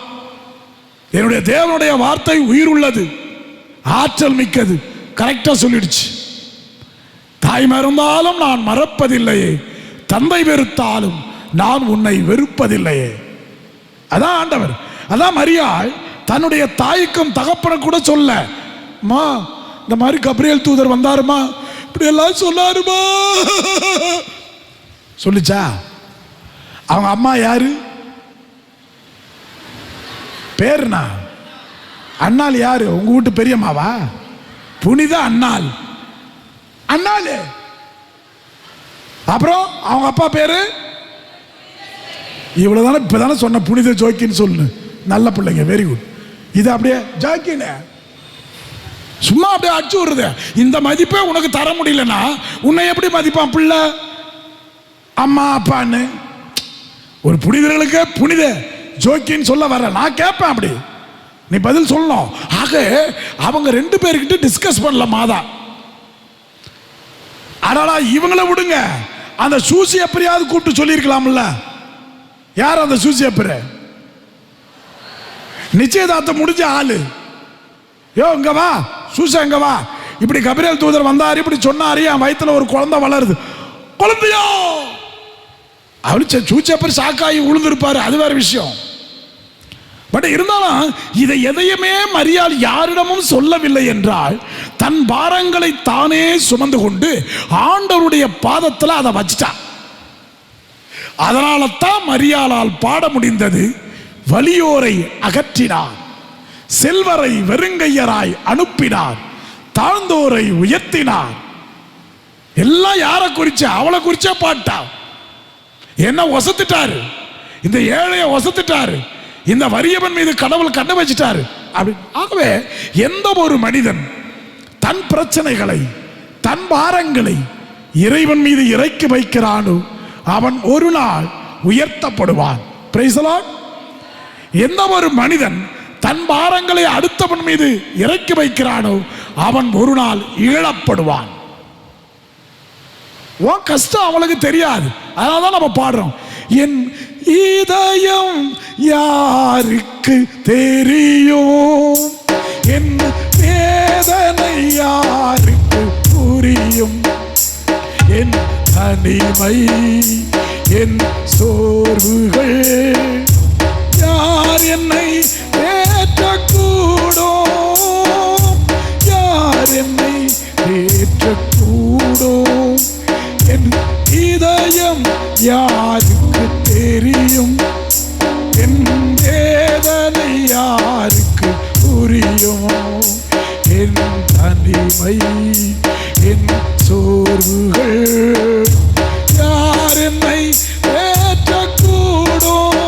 என்னுடைய தேவனுடைய வார்த்தை உயிர் உள்ளது, ஆற்றல் மிக்கது. கரெக்டா சொல்லிடுச்சு. தாய் மறந்தாலும் நான் மறப்பதில்லையே, தந்தை வெறுத்தாலும் நான் உன்னை வெறுப்பதில்லையே. அதான் ஆண்டவர். அதான் மரியாள் தன்னுடைய தாய்க்கும் தகப்பன கூட சொல்ல, மா இந்த மாதிரி கப்ரியேல் தூதர் வந்தாருமா, இப்படி எல்லாம் சொன்னாருமா சொல்லிச்சா? அவங்க அம்மா யாரு? பேருனா அண்ணாள். யாரு? உங்க வீட்டு பெரியம்மாவா? புனித அண்ணாள். அண்ணாளு. அப்புறம் அவங்க அப்பா பேரு இவ்வளவுதானே. இப்பதானே சொன்ன புனித ஜோக்கின்னு சொல்லு. நல்ல பிள்ளைங்க, வெரி குட். இது அப்படியே ஜாக்கின்னு சும்மா அப்படியே அடிச்சு விடுறது. இந்த மதிப்பே உனக்கு தர முடியலன்னா உன்னை எப்படி மதிப்பான் பிள்ளை? அம்மா அப்பான்னு ஒரு புனிதர்களுக்கு புனித ஜோக்கின்னு சொல்ல வர நான் கேட்பேன். அப்படி நீ பதில் சொல்லணும். ஆக அவங்க ரெண்டு பேருக்கிட்ட டிஸ்கஸ் பண்ணல மாதா. ஆனா இவங்களை விடுங்க, அந்த சூசி எப்படியாவது கூப்பிட்டு சொல்லியிருக்கலாம்ல. யார் அந்த சூசி எப்பற? நிச்சயதார்த்தம் முடிஞ்ச ஆளு. யோ இங்க வா, சூசா இங்க வா, இப்படி கபிரியேல் தூதர் வந்தாரு, இப்படி சொன்னாரு, என் வயித்துல ஒரு குழந்தை வளருது. குழந்தையோ அவரு சூச்சப்பர் சாக்காயி உழுந்திருப்பாரு, அது வேற விஷயம். பட் இருந்தாலும் இதை எதையுமே மரியாள் யாரிடமும் சொல்லவில்லை என்றால், தன் பாரங்களை தானே சுமந்து கொண்டு ஆண்டவருடைய பாதத்தில் அதை வச்சிட்டா. அதனால தான் மரியாளால் பாட முடிந்தது, வலியோரை அகற்றினார், செல்வரை வெறுங்கையராய் அனுப்பினார், தாழ்ந்தோரை உயர்த்தினார். எல்லாம் யாரை குறிச்ச? அவளை குறிச்சே பாட்டா. என்ன ஒசத்துட்டாரு, இந்த ஏழையை ஒசத்துட்டாரு, இந்த வறியவன் மீது கடவுள் கண்ணு வச்சிட்டாரு. அப்படி ஆகவே எந்த ஒரு மனிதன் தன் பிரச்சனைகளை தன் பாரங்களை இறைவன் மீது இறக்கி வைக்கிறானோ அவன் ஒரு நாள் உயர்த்தப்படுவான். Praise the Lord. எந்த ஒரு மனிதன் தன் பாரங்களை அடுத்தவன் மீது இறக்கி வைக்கிறானோ அவன் ஒரு நாள் இழப்படுவான். உன் கஷ்டம் அவளுக்கு தெரியாது, அதனாலதான் நம்ம பாடுறோம், என் இதயம் யாருக்கு தெரியும், என் வேதனை யாருக்கு புரியும், என் தனிமை என் சோர்வுகள் யார் என்னை ஏற்றக்கூடும், யார் என்னை ஏற்றக்கூடும், என் இதயம் யாருக்கு தெரியும், என் வேதனை யாருக்கு புரியும், என் தனிமை என் சோர்வுகள் யார் என்னை ஏற்றக்கூடும்,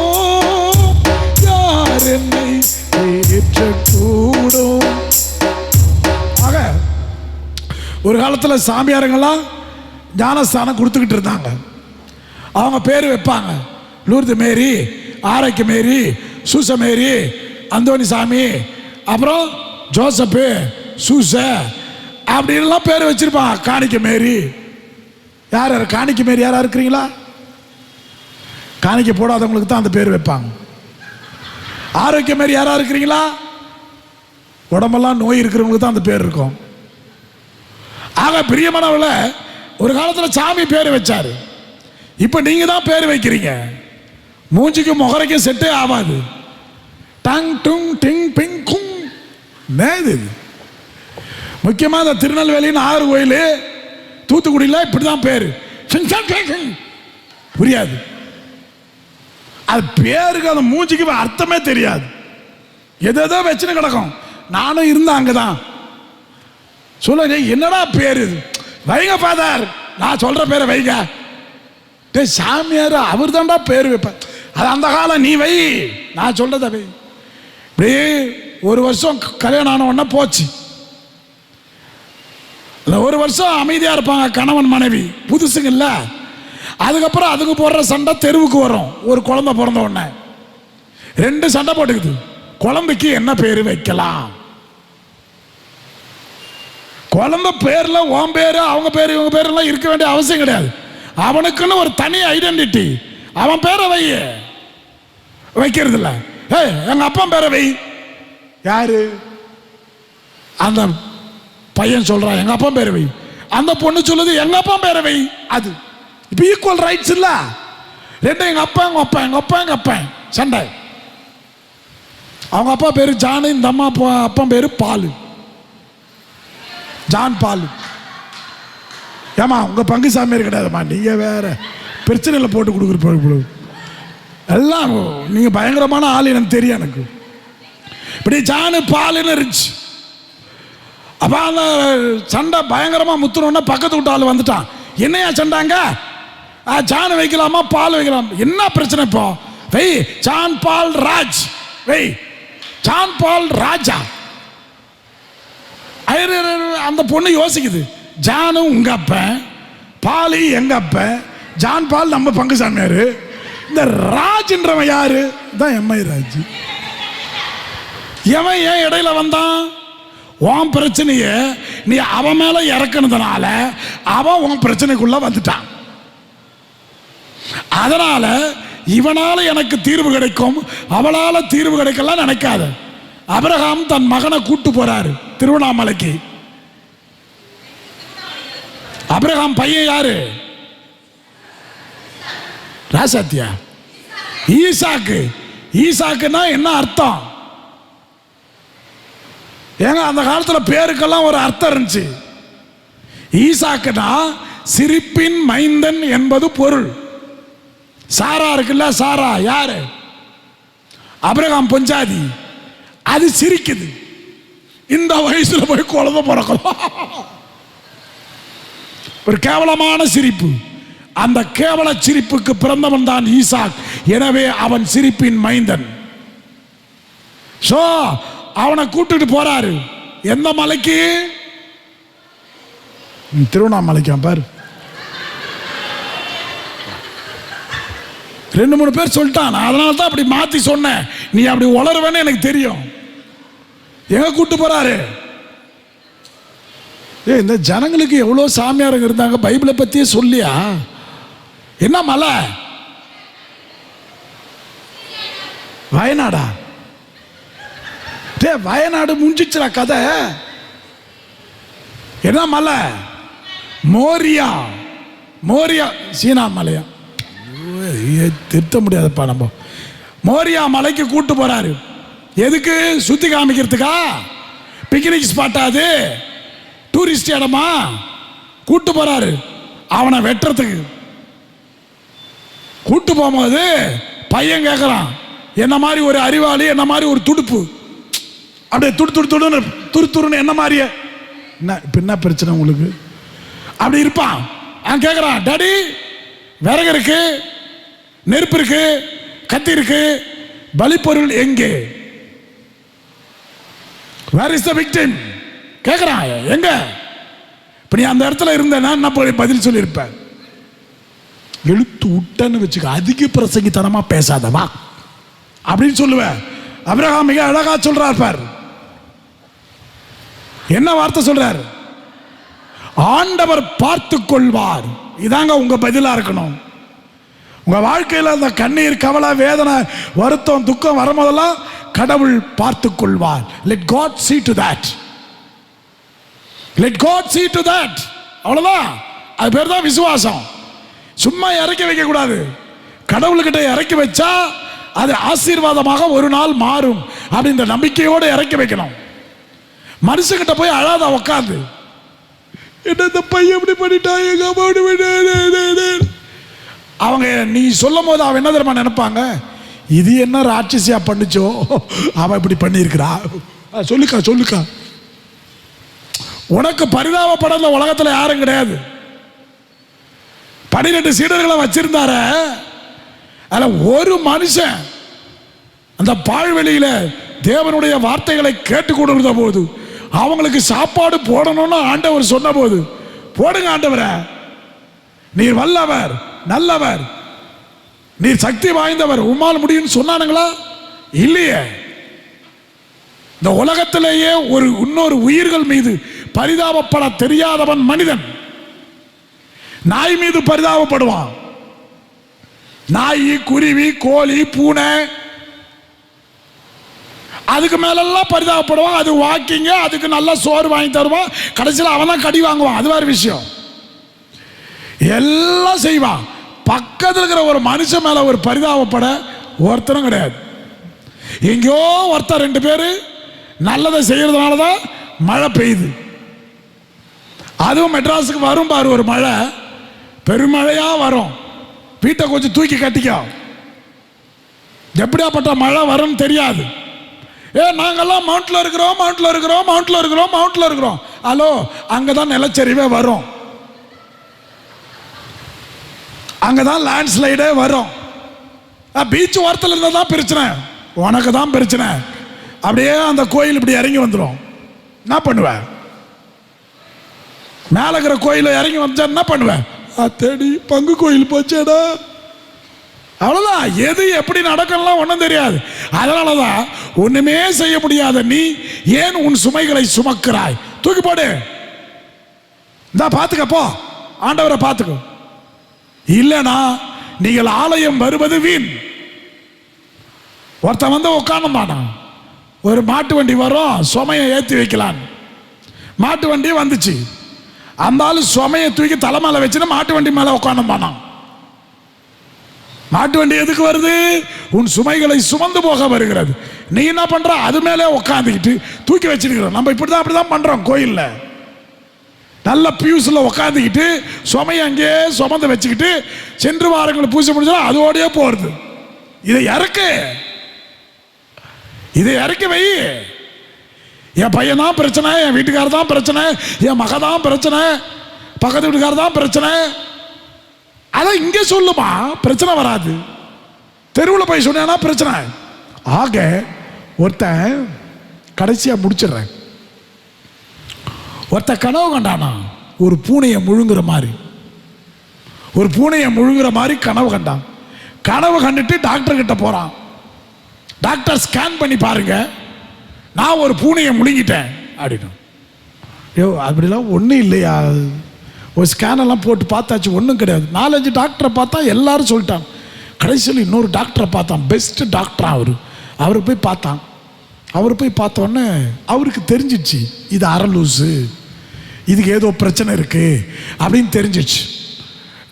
யார் என்னை ஏற்றக்கூடும். ஆக ஒரு காலத்தில் சாமியாருங்கெல்லாம் ஞானஸ்தானம் கொடுத்துக்கிட்டு இருந்தாங்க. அவங்க பேர் வைப்பாங்க, லூர்து மேரி, ஆரோக்கிய மேரி, சூச மேரி, அந்தோனி சாமி, அப்புறம் ஜோசப்பு, சூச அப்படின்லாம் பேர் வச்சிருப்பாங்க. காணிக்க மேரி, யார் யார் காணிக்க மேரி யாரா இருக்கிறீங்களா? காணிக்க போடாதவங்களுக்கு தான் அந்த பேர் வைப்பாங்க. ஆரோக்கிய மேரி யாரா இருக்கிறீங்களா? உடம்பெல்லாம் நோய் இருக்கிறவங்களுக்கு தான் அந்த பேர் இருக்கும். ஆக பிரியமானவள ஒரு காலத்தில் சாமி பேர் வச்சாரு, இப்ப நீங்க தான் பேர் வைக்கிறீங்க. மூஞ்சிக்கு முகரைக்கும் செட்டே ஆகாது. டங் டுங் டிங் பிங் குங் நேது. முக்கியமாக இந்த திருநெல்வேலி நாகர்கோயில் தூத்துக்குடியில் இப்படிதான் பேரு, புரியாது. அது பேருக்கு அந்த மூஞ்சிக்கு அர்த்தமே தெரியாது, எதோ வச்சுன்னு கிடக்கும். நானும் இருந்தேன் அங்கதான். சொல்ல என்னடா பேரு வைங்க ஃபாதர், நான் சொல்ற பேரை வைங்க. சாமியார் அவர் தான்டா பேர் வைப்பேன். அது அந்த காலம், நீ வை, நான் சொல்றத வை. இப்படி ஒரு வருஷம் கல்யாணம் ஆன உடனே போச்சு. ஒரு வருஷம் அமைதியா இருப்பாங்க கணவன் மனைவி, புதுசுங்க இல்ல. அதுக்கப்புறம் அதுக்கு போடுற சண்டை தெருவுக்கு வரும். ஒரு குழந்தை பிறந்த உடனே 2 சண்டை போட்டுக்குது. குழந்தைக்கு என்ன பேரு வைக்கலாம்? குழந்தை பேர்ல உன் பேரு அவங்க பேரு இவங்க பேரு எல்லாம் இருக்க வேண்டிய அவசியம் கிடையாது. அவனுக்குன்னு ஒரு தனி ஐடென்டிட்டி. அவன் பேரை வை, வைக்கிறது இல்ல. எங்க அப்பா பேரை வை. யாரு? அந்த பையன் சொல்றான் எங்க அப்பா பேரை வை, அந்த பொண்ணு சொல்லுது எங்க அப்பா பேரை வை. அது இப்ப ஈக்குவல் ரைட்ஸ் இல்ல. ரெண்டும் எங்க அப்பா எங்க அப்பா எங்க அப்பா எங்க அப்பா சண்டை. அவங்க அப்பா பேரு ஜானு, இந்த அம்மா அப்பா பேரு பாலு, ஜான் பாலு. ஏமா உங்க பங்கு சாமியார் கிடையாதுமா, நீங்க வேற பிரச்சனையில் போட்டு கொடுக்குற எல்லாம். நீங்க பயங்கரமான ஆள் எனக்கு தெரியும். எனக்கு இப்படி ஜானு பாலுன்னு இருந்துச்சு. அப்ப அந்த சண்டை பயங்கரமா முத்துனோன்னா பக்கத்து விட்டு ஆள் வந்துட்டான். என்னையா சண்டாங்க? ஜான் வைக்கலாமா பால் வைக்கலாம்? என்ன பிரச்சனை இப்போ? வை ஜான் பால் ராஜ், வை ஜான் பால் ராஜா. அந்த பொண்ணு யோசிக்குது, ஜானு உங்க அப்பன், பாலி எங்க அப்பன், ஜான் பால் நம்ம பங்கு சாமியாரு, இந்த ராஜ்ன்றவன் யாரு? தான் எம்ஐ ராஜ். எவன் ஏன் இடையில வந்தான்? உன் பிரச்சனைய நீ அவன் மேல இறக்குனதுனால அவன் உன் பிரச்சனைக்குள்ள வந்துட்டான். அதனால இவனால எனக்கு தீர்வு கிடைக்கும், அவளால தீர்வு கிடைக்கலாம் நினைக்காத. ஆபிரகாம் தன் மகனை கூட்டு போறாரு திருவண்ணாமலைக்கு. ஆபிரகாம் பையன் யாரு? ராசாத்தியா? ஈசாக்கு. ஈசாக்குன்னா என்ன அர்த்தம்? ஏங்க அந்த காலத்துல பேருக்கெல்லாம் ஒரு அர்த்தம் இருந்துச்சு. ஈசாக்குனா சிரிப்பின் மைந்தன் என்பது பொருள். சாரா இருக்குல்ல, சாரா யாரு? ஆபிரகாம் பொஞ்சாதி. அது சிரிக்குது. இந்த வயசுல போய் குழந்தை பிறக்கலாம், ஒரு கேவலமான சிரிப்பு. அந்த கேவல சிரிப்புக்கு பிறந்தவன் தான் ஈசாக். எனவே அவன் சிரிப்பின் மைந்தன். சோ அவனை கூட்டிட்டு போறாரு. எந்த மலைக்கு? திருவண்ணாமலைக்கா பாரு. 2-3 பேர் சொல்லிட்டான். அதனால தான் அப்படி மாத்தி சொன்னேன். நீ அப்படி உளருவேன்னு எனக்கு தெரியும். எங்க கூட்டு போறாரு? இந்த ஜனங்களுக்கு எவ்வளோ சாமியாருங்க இருந்தாங்க, பைபிளை பத்தியே சொல்லியா? என்ன மலை? வயநாடா? வயநாடு முடிஞ்சிச்சுடா கதை. என்ன மலை? மோரியா. மோரியா சீனா மலையா? திருத்த முடியாதுப்பா. நம்ம மோரியா மலைக்கு கூட்டு போறாரு. எதுக்கு? சுத்தி காமிக்கிறதுக்கா? பிக்னிக் ஸ்பாட்டா? அது டூரிஸ்ட் இடமா? கூட்டு போறாரு அவனை வெட்டுறதுக்கு. கூட்டு போகும்போது பையன் கேட்கறான், என்ன மாதிரி ஒரு அறிவாளி, என்ன மாதிரி ஒரு துடுப்பு, அப்படியே துருன்னு என்ன மாதிரியே, என்ன பிரச்சனை உங்களுக்கு? அப்படி இருப்பான். அவன் கேட்கறான், டாடி விறகு இருக்கு, நெருப்பு இருக்கு, கத்தி இருக்கு, பலிப்பொருள் எங்கே? Where is the victim? கேட்கறான், எங்க? இப்ப நீ அந்த இடத்துல இருந்தேன்னா என்ன பதில் சொல்லியிருப்பேன்? எழுத்து விட்டன்னு வச்சுக்க, அதிக பிரசங்கித்தனமா பேசாதவா அப்படின்னு சொல்லுவேன். அபிரகாம் மிக அழகா சொல்றார் பார். என்ன வார்த்தை சொல்றார்? ஆண்டவர் பார்த்து கொள்வார். இதாங்க உங்க பதிலா இருக்கணும். உங்க வாழ்க்கையில் அந்த கண்ணீர், கவலை, வேதனை, வருத்தம், துக்கம் வரும்போதெல்லாம் கடவுள் பார்த்து கொள்வார். let God see to that. let God see to that. அவ்வளவுதான். அது பேர் தான் விசுவாசம். சும்மா இறக்கி வைக்க கூடாது. கடவுள்கிட்ட இறக்கி வச்சா அது ஆசீர்வாதமாக ஒரு நாள் மாறும் அப்படின்ற நம்பிக்கையோடு இறக்கி வைக்கணும். மனுஷங்கிட்ட போய் அழாத உட்காந்து, என்ன இந்த பையன் இப்படி பண்ணிட்டாங்க, அவங்க நீ சொல்லும் போது அவன் என்ன தெரியுமா நினைப்பாங்க? இது என்ன ராட்சசியா பண்ணுச்சோ, அவன் இப்படி பண்ணியிருக்கிறா. சொல்லுக்கா. உனக்கு பரிதாபப்பட இந்த உலகத்துல யாரும் கிடையாது. 12 சீடர்களை வச்சிருந்தார, அதுல ஒரு மனுஷன் அந்த பாழ்வெளியில தேவனுடைய வார்த்தைகளை கேட்டுக் கொண்டிருந்த போது அவங்களுக்கு சாப்பாடு போடணும்னு ஆண்டவர் சொன்ன போது, போடுங்க ஆண்டவரே, நீர் வல்லவர், நல்லவர், நீர் சக்தி வாய்ந்தவர், உம்மால் முடியும்னு சொன்னானுங்களா? இல்லையே. இந்த உலகத்திலேயே இன்னொரு உயிர்கள் மீது பரிதாபப்பட தெரியாதவன் மனிதன். நாய் மீது பரிதாபப்படுவான். நாய், குருவி, கோழி, பூனை, அதுக்கு மேலெல்லாம் பரிதாபப்படுவான். அது வாக்கிங்க, அதுக்கு நல்லா சோறு வாங்கி தருவான். கடைசியில் அவன் தான் கடி வாங்குவான். அது வேறு விஷயம். எல்லாம் செய்வான். பக்கத்தில் இருக்கிற ஒரு மனுஷன் மேல ஒரு பரிதாபப்பட ஒருத்தரும் கிடையாது. எங்கேயோ ஒருத்தர் 2 பேர் நல்லதை செய்யறதுனால தான் மழை பெய்யுது. அதுவும் மெட்ராஸுக்கு வரும் பாரு ஒரு மழை, பெருமழையா வரும். வீட்டை கொஞ்சம் தூக்கி கட்டிக்கோ. எப்படியாப்பட்ட மழை வரும்னு தெரியாது. நாங்கெல்லாம் மவுண்ட்ல இருக்கிறோம். ஹலோ, அங்கதான் நிலச்சரிவே வரும், அங்கதான் லேண்ட்ஸ்லைடே வரும். பீச் ஓரத்தில் இருந்தா தான் பிரச்சனை, உனக்கு தான் பிரச்சனை. அப்படியே அந்த கோயில் இப்படி இறங்கி வந்துடும். என்ன பண்ணுவேன்? மேல இருக்கிற கோயில இறங்கி வந்தா என்ன பண்ணுவேன்? தேடி பங்கு கோயில் போச்சேடா. அவ்வளவுதான். எது எப்படி நடக்கலாம் ஒன்றும் தெரியாது. அதனாலதான் ஒண்ணுமே செய்ய முடியாத நீ ஏன் உன் சுமைகளை சுமக்கிறாய்? தூக்கி போடு. இந்த பாத்துக்கப்போ, ஆண்டவரை பாத்துக்கோ. இல்லனா நீங்கள் ஆலயம் வருவது வீண். ஒருத்தன் வந்து உட்கார்ந்து மாட்டான். ஒரு மாட்டு வண்டி வரும், சுமையை ஏற்றி வைக்கலாம். மாட்டு வண்டி வந்துச்சு, அந்த ஆளு சுமையை தூக்கி தலைமையில வச்சுன்னு மாட்டு வண்டி மேல உட்கார்ந்து மாட்டான். மாட்டு வண்டி எதுக்கு வருது? உன் சுமைகளை சுமந்து போக வருகிறது. நீ என்ன பண்ற? அது மேலே உட்காந்துக்கிட்டு தூக்கி வச்சிருக்கிற. நம்ம இப்படிதான் அப்படிதான் பண்றோம். கோயில்ல நல்ல பியூஸ்ல உட்காந்துக்கிட்டு சுமையை அங்கே சுமந்து வச்சுக்கிட்டு சென்று வாரங்களை பூஜை முடிஞ்சா அதோடய போறது. இதை இறக்கி வை. என் பையன் தான் பிரச்சனை, என் வீட்டுக்காரர் தான் பிரச்சனை, என் மக தான் பிரச்சனை, பக்கத்து வீட்டுக்காரர் தான் பிரச்சனை. அதான் இங்கே சொல்லுமா, பிரச்சனை வராது. தெருவில் போய் சொன்னா பிரச்சனை. ஆக ஒருத்தன் கடைசியா முடிச்சிடுறேன். ஒருத்த கனவு கண்டானா, ஒரு பூனையை முழுங்குற மாதிரி கனவு கண்டான். கனவு கண்டுட்டு டாக்டர் கிட்ட போறான். டாக்டர் ஸ்கேன் பண்ணி பாருங்க, நான் ஒரு பூனையை முழுங்கிட்டேன் அப்படின்னு. ஐயோ அப்படிலாம் ஒன்றும் இல்லையா, ஒரு ஸ்கேனெல்லாம் போட்டு பார்த்தாச்சு, ஒன்றும் கிடையாது. 4-5 டாக்டரை பார்த்தா எல்லாரும் சொல்லிட்டாங்க. கடைசியில் இன்னொரு டாக்டரை பார்த்தான், பெஸ்ட் டாக்டரா அவரை போய் பார்த்தான். அவர் போய் பார்த்தோன்னே அவருக்கு தெரிஞ்சிச்சு இது அரலூசு, இதுக்கு ஏதோ பிரச்சனை இருக்கு அப்படின்னு தெரிஞ்சிச்சு.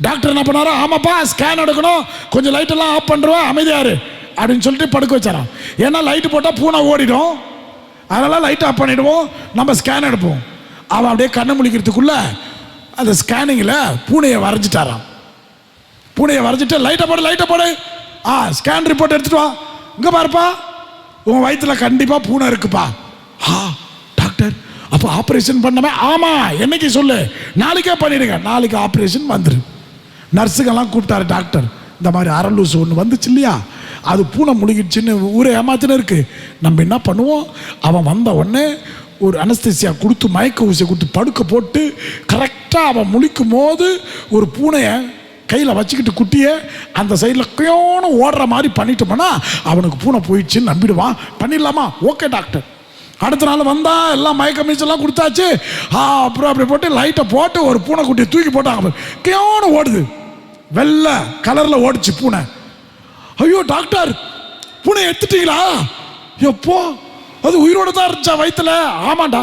டாக்டர் என்ன பண்ணாரோ, ஆமாப்பா ஸ்கேன் எடுக்கணும், கொஞ்சம் லைட்டெல்லாம் ஆஃப் பண்ணுறோம், அமைதியாரு அப்படின்னு சொல்லிட்டு படுக்க வச்சாராம். ஏன்னா லைட்டு போட்டால் பூனை ஓடிடும், அதனால் லைட் ஆஃப் பண்ணிவிடுவோம், நம்ம ஸ்கேன் எடுப்போம். அவன் அப்படியே கண்ணை முழிக்கிறதுக்குள்ள அந்த ஸ்கேனிங்கில் பூனையை வரைஞ்சிட்டாராம். பூனையை வரைஞ்சிட்டு லைட்டை போடு ஸ்கேன் ரிப்போர்ட் எடுத்துட்டு வா, இங்கே பாருப்பா உன் வயிற்றுல கண்டிப்பாக பூனை இருக்குப்பா. டாக்டர் அப்போ ஆப்ரேஷன் பண்ணவே? ஆமாம், என்னைக்கு சொல்லு, நாளைக்கே பண்ணிடுங்க. நாளைக்கு ஆப்ரேஷன் வந்துரு. நர்ஸுக்கெல்லாம் கூப்பிட்டாரு டாக்டர். இந்த மாதிரி அரலூசு ஒன்று வந்துச்சு இல்லையா, அது பூனை முழுகிடுச்சின்னு ஊரே ஏமாத்தின இருக்கு. நம்ம என்ன பண்ணுவோம், அவன் வந்த உடனே ஒரு அனஸ்தேசியா கொடுத்து மயக்க ஊசியை கொடுத்து படுக்க போட்டு கரெக்டாக அவன் முழிக்கும் போது ஒரு பூனையை கையில் வச்சுக்கிட்டு குட்டியை அந்த சைடில் கையோன்னு ஓடுற மாதிரி பண்ணிட்டோம்னா அவனுக்கு பூனை போயிடுச்சுன்னு நம்பிடுவான். பண்ணிடலாமா? Okay doctor. அடுத்த நாள் வந்தா எல்லாம் மயக்க மீச்செல்லாம் கொடுத்தாச்சு. அப்புறம் அப்படி போட்டு லைட்டை போட்டு ஒரு பூனை குட்டியை தூக்கி போட்டாங்க. கையோன்னு ஓடுது, வெள்ளை கலரில் ஓடிச்சு பூனை. ஐயோ டாக்டர் பூனை எடுத்துட்டீங்களா? எப்போ? அது உயிரோடு தான் இருந்துச்சா வயிற்றுல? ஆமாண்டா.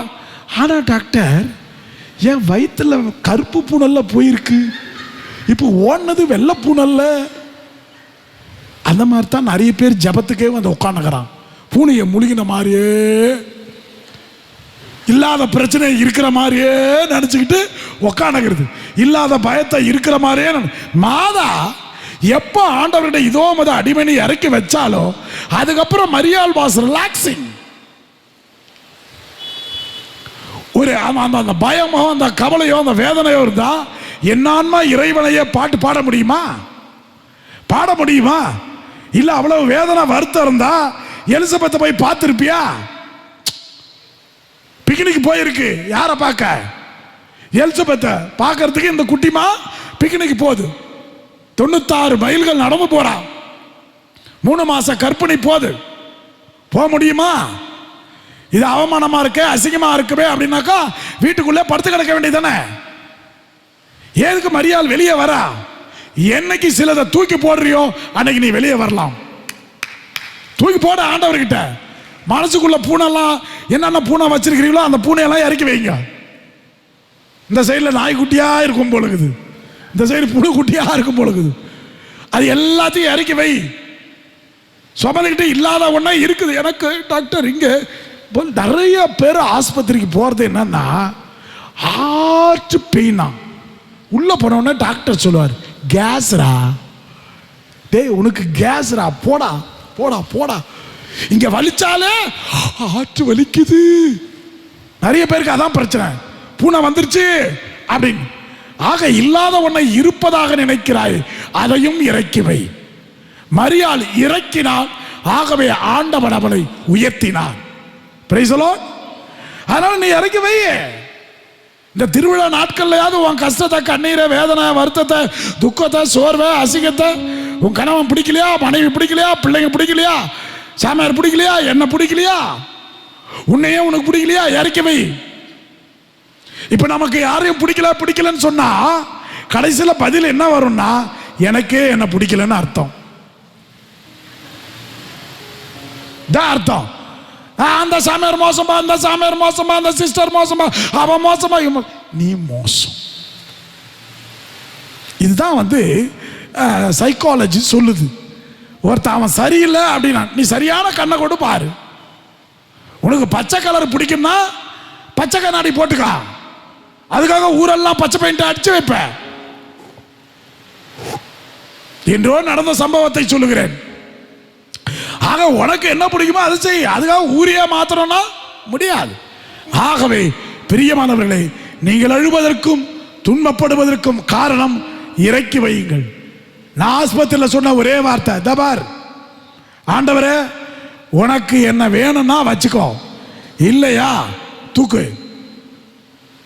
ஆனால் டாக்டர் என் வயிற்றுல கருப்பு பூனல்ல போயிருக்கு, இப்போ ஓடினது வெள்ளை பூனல்ல. அந்த மாதிரி தான் நிறைய பேர் ஜபத்துக்கே வந்து உட்காந்துக்கிறான். பூனையை முழுகின மாதிரியே, இல்லாத பிரச்சனை இருக்கிற மாதிரியே நினச்சிக்கிட்டு உக்காந்துக்கிறது, இல்லாத பயத்தை இருக்கிற மாதிரியே. மாதா எப்போ ஆண்டவர்கிட்ட இதோ மத அடிமணி இறக்கி வச்சாலோ அதுக்கப்புறம் மரியாள் வாஸ் ரிலாக்ஸிங். ஒரு அந்த பயமோ அந்த கவலையோ அந்த வேதனையோ இருந்தா என்னான்மா இறைவனையே பாட்டு பாட முடியுமா? பாட முடியுமா? இல்ல அவ்வளவு வேதனை வருத்தம் இருந்தா எலிசபெத்தை போய் பார்த்திருப்பியா? பிக்னிக் போயிருக்கு, யாரை பார்க்க? எலிசபெத்தை பார்க்கறதுக்கு இந்த குட்டிமா பிக்னிக் போகுது. 96 மைல்கள் நடந்து போறா. 3 மாச கர்ப்பிணி போகுது. போக முடியுமா? இது அவமானமா இருக்கு, அசிங்கமா இருக்குமே அப்படின்னாக்கா வீட்டுக்குள்ளே படுத்து கிடக்க வேண்டியதானே. ஏதுக்கு மரியாள் வெளியே வரா? என்னைக்கு சிலதை தூக்கி போடுறியோ அன்னைக்கு நீ வெளியே வரலாம். தூக்கி போட ஆண்டவர்கிட்ட. மனசுக்குள்ள பூனெல்லாம் என்னென்ன பூனை வச்சிருக்கிறீங்களோ அந்த பூனையெல்லாம் இறக்கி வைங்க. இந்த சைடில் நாய்க்குட்டியா இருக்கும் போலுக்குது, இந்த சைடு புழுக்குட்டியா இருக்கும் போலுக்குது, அது எல்லாத்தையும் இறக்கி வை. சுமந்துக்கிட்டு இல்லாத ஒன்றா இருக்குது. எனக்கு டாக்டர் இங்கே நிறைய பேர் ஆஸ்பத்திரிக்கு போகிறது என்னன்னா ஹார்ட் பெயினா. உள்ளே போனோடனே டாக்டர் சொல்லுவார், கேஸ்ரா, டேய் உனக்கு கேஸ்ரா, போடா போடா போடா. இங்கே வலிச்சாலே ஹார்ட் வலிக்குது. நிறைய பேருக்கு அதான் பிரச்சனை, பூனை வந்துருச்சு அப்படின்னு. ஆக இல்லாத ஒன்றை இருப்பதாக நினைக்கிறாய், அதையும் இறக்கி வை. மரியாள் இறக்கினாள், ஆகவே ஆண்டவன் அவளை உயர்த்தினார். Praise the Lord. அதனால நீ இறக்கி வை. இந்த திருவிழா நாட்கள்லையாவது உன் கஷ்டத்தை, கண்ணீரை, வேதனை, வருத்தத்தை, துக்கத்தை, சோர்வை, அசிங்கத்தை, உன் கணவன் பிடிக்கலையா, மனைவி பிடிக்கலையா, பிள்ளைங்க பிடிக்கலையா, சாமியார் பிடிக்கலையா, என்ன பிடிக்கலையா, உன்னையே உனக்கு பிடிக்கலையா, இறக்கி வை. இப்ப நமக்கு யாரையும் பிடிக்கலன்னு சொன்னா கடைசியில் பதில் என்ன வரும்னா எனக்கே என்ன பிடிக்கலன்னு அர்த்தம். அர்த்தம் அந்த சாமியார் மோசமா, அந்த சாமியார் மோசமா, அந்த சிஸ்டர் மோசமா, அவன் மோசமா, நீ மோசம். இதுதான் சைக்காலஜி சொல்லுது. ஒருத்தன் அவன் சரியில்லை அப்படின்னா நீ சரியான கண்ணை கொண்டு பாரு. உனக்கு பச்சை கலர் பிடிக்கும்னா பச்சை கண்ணாடி போட்டுக்கா. அதுக்காக ஊரெல்லாம் பச்சை பெயிண்ட் அடிச்சு வைப்ப. என்றோ நடந்த சம்பவத்தை சொல்லுகிறேன். ஆக உனக்கு என்ன பிடிக்குமோ அதை செய். அதுக்காக ஊரையே மாத்தணும்னா முடியாது. ஆகவே பிரியமானவர்களே, நீங்கள் அழுவதற்கும் துன்பப்படுவதற்கும் காரணம் இறக்கி வையுங்கள். நான் ஆஸ்பத்திரியில் சொன்ன ஒரே வார்த்தை, தபார் ஆண்டவரே உனக்கு என்ன வேணும்னா வச்சுக்கோ, இல்லையா தூக்கு.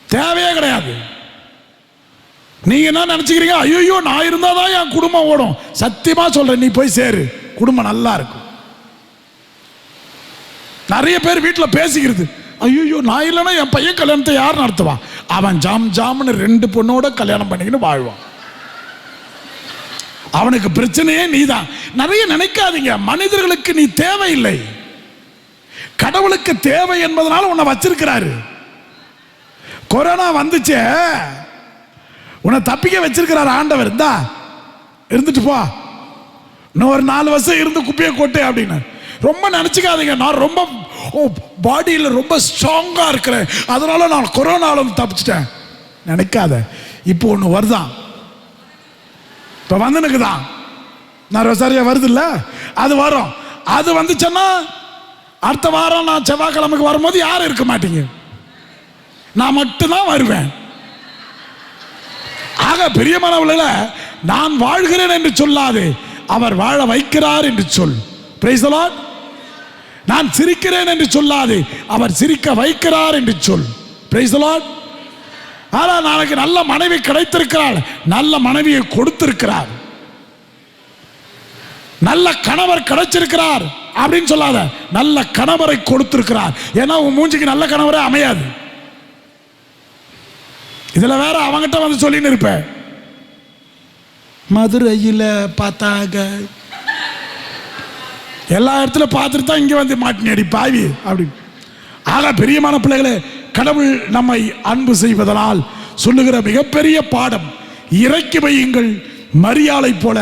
தேவையே கிடையாது. நீங்க என்ன நினைச்சுக்கிறீங்க, ஐயோ நான் இருந்தாதான் என் குடும்பம் ஓடும். சத்தியமா சொல்றேன், நீ போய் சேரு, குடும்பம் நல்லா இருக்கும். நிறைய பேர் வீட்டில் பேசிக்கிறது, ஐயோ நான் இல்லைன்னா என் பையன் கல்யாணத்தை யார் நடத்துவான், அவன் ஜாம் ஜாம்னு 2 பொண்ணோட கல்யாணம் பண்ணிக்கின்னு வாழ்வான், அவனுக்கு பிரச்சனையே நீதான். நிறைய நினைக்காதீங்க. மனிதர்களுக்கு நீ தேவையில்லை, கடவுளுக்கு தேவை என்பதனால உன்னை வச்சிருக்கிறாரு. கொரோனா வந்துச்சே, உன்னை தப்பிக்க வச்சிருக்கிறார் ஆண்டவர். இருந்தா இருந்துட்டு போ, இன்னும் ஒரு 4 வருஷம் இருந்து குப்பையை கொட்டு அப்படின்னு ரொம்ப நினைச்சுக்காதீங்க. நான் ரொம்ப பாடியில் ரொம்ப ஸ்ட்ராங்கா இருக்கிறேன், அதனால நான் கொரோனாவில் தப்பிச்சிட்டேன் நினைக்காத. இப்போ ஒன்று வருதான், இப்போ வந்துனுக்குதான், நான் சரியா வருது இல்ல, அது வரும். அது வந்துச்சுன்னா அடுத்த வாரம் நான் செவ்வாய்க்கிழமைக்கு வரும்போது யாரும் இருக்க மாட்டீங்க, நான் மட்டும்தான் வருவேன். ஆக பிரியமானவர்களே, நான் வாழ்கிறேன் என்று சொல்லாதே, அவர் வாழ வைக்கிறார் என்று சொல். Praise the Lord. நான் சிரிக்கிறேன் என்று சொல்லாதே, அவர் சிரிக்க வைக்கிறார் என்று சொல். Praise the Lord. ஆனால் நாளைக்கு நல்ல மனைவி கிடைத்திருக்கிறாள், நல்ல மனைவியை கொடுத்திருக்கிறார், நல்ல கணவர் கிடைச்சிருக்கிறார் அப்படின்னு சொல்லாத, நல்ல கணவரை கொடுத்திருக்கிறார். ஏன்னா உன் மூஞ்சிக்கு நல்ல கணவரே அமையாது. இதுல வேற அவங்கிட்ட வந்து சொல்லின்னு இருப்ப, மதுரையில பார்த்தாங்க, எல்லா இடத்துல பார்த்துட்டு தான் இங்க வந்து மாட்டினடி பாவி அப்படி. ஆக பிரியமான பிள்ளைகளே, கடவுள் நம்மை அன்பு செய்வதனால் சொல்லுகிற மிகப்பெரிய பாடம், இறக்கி வையுங்கள், மரியாதை போல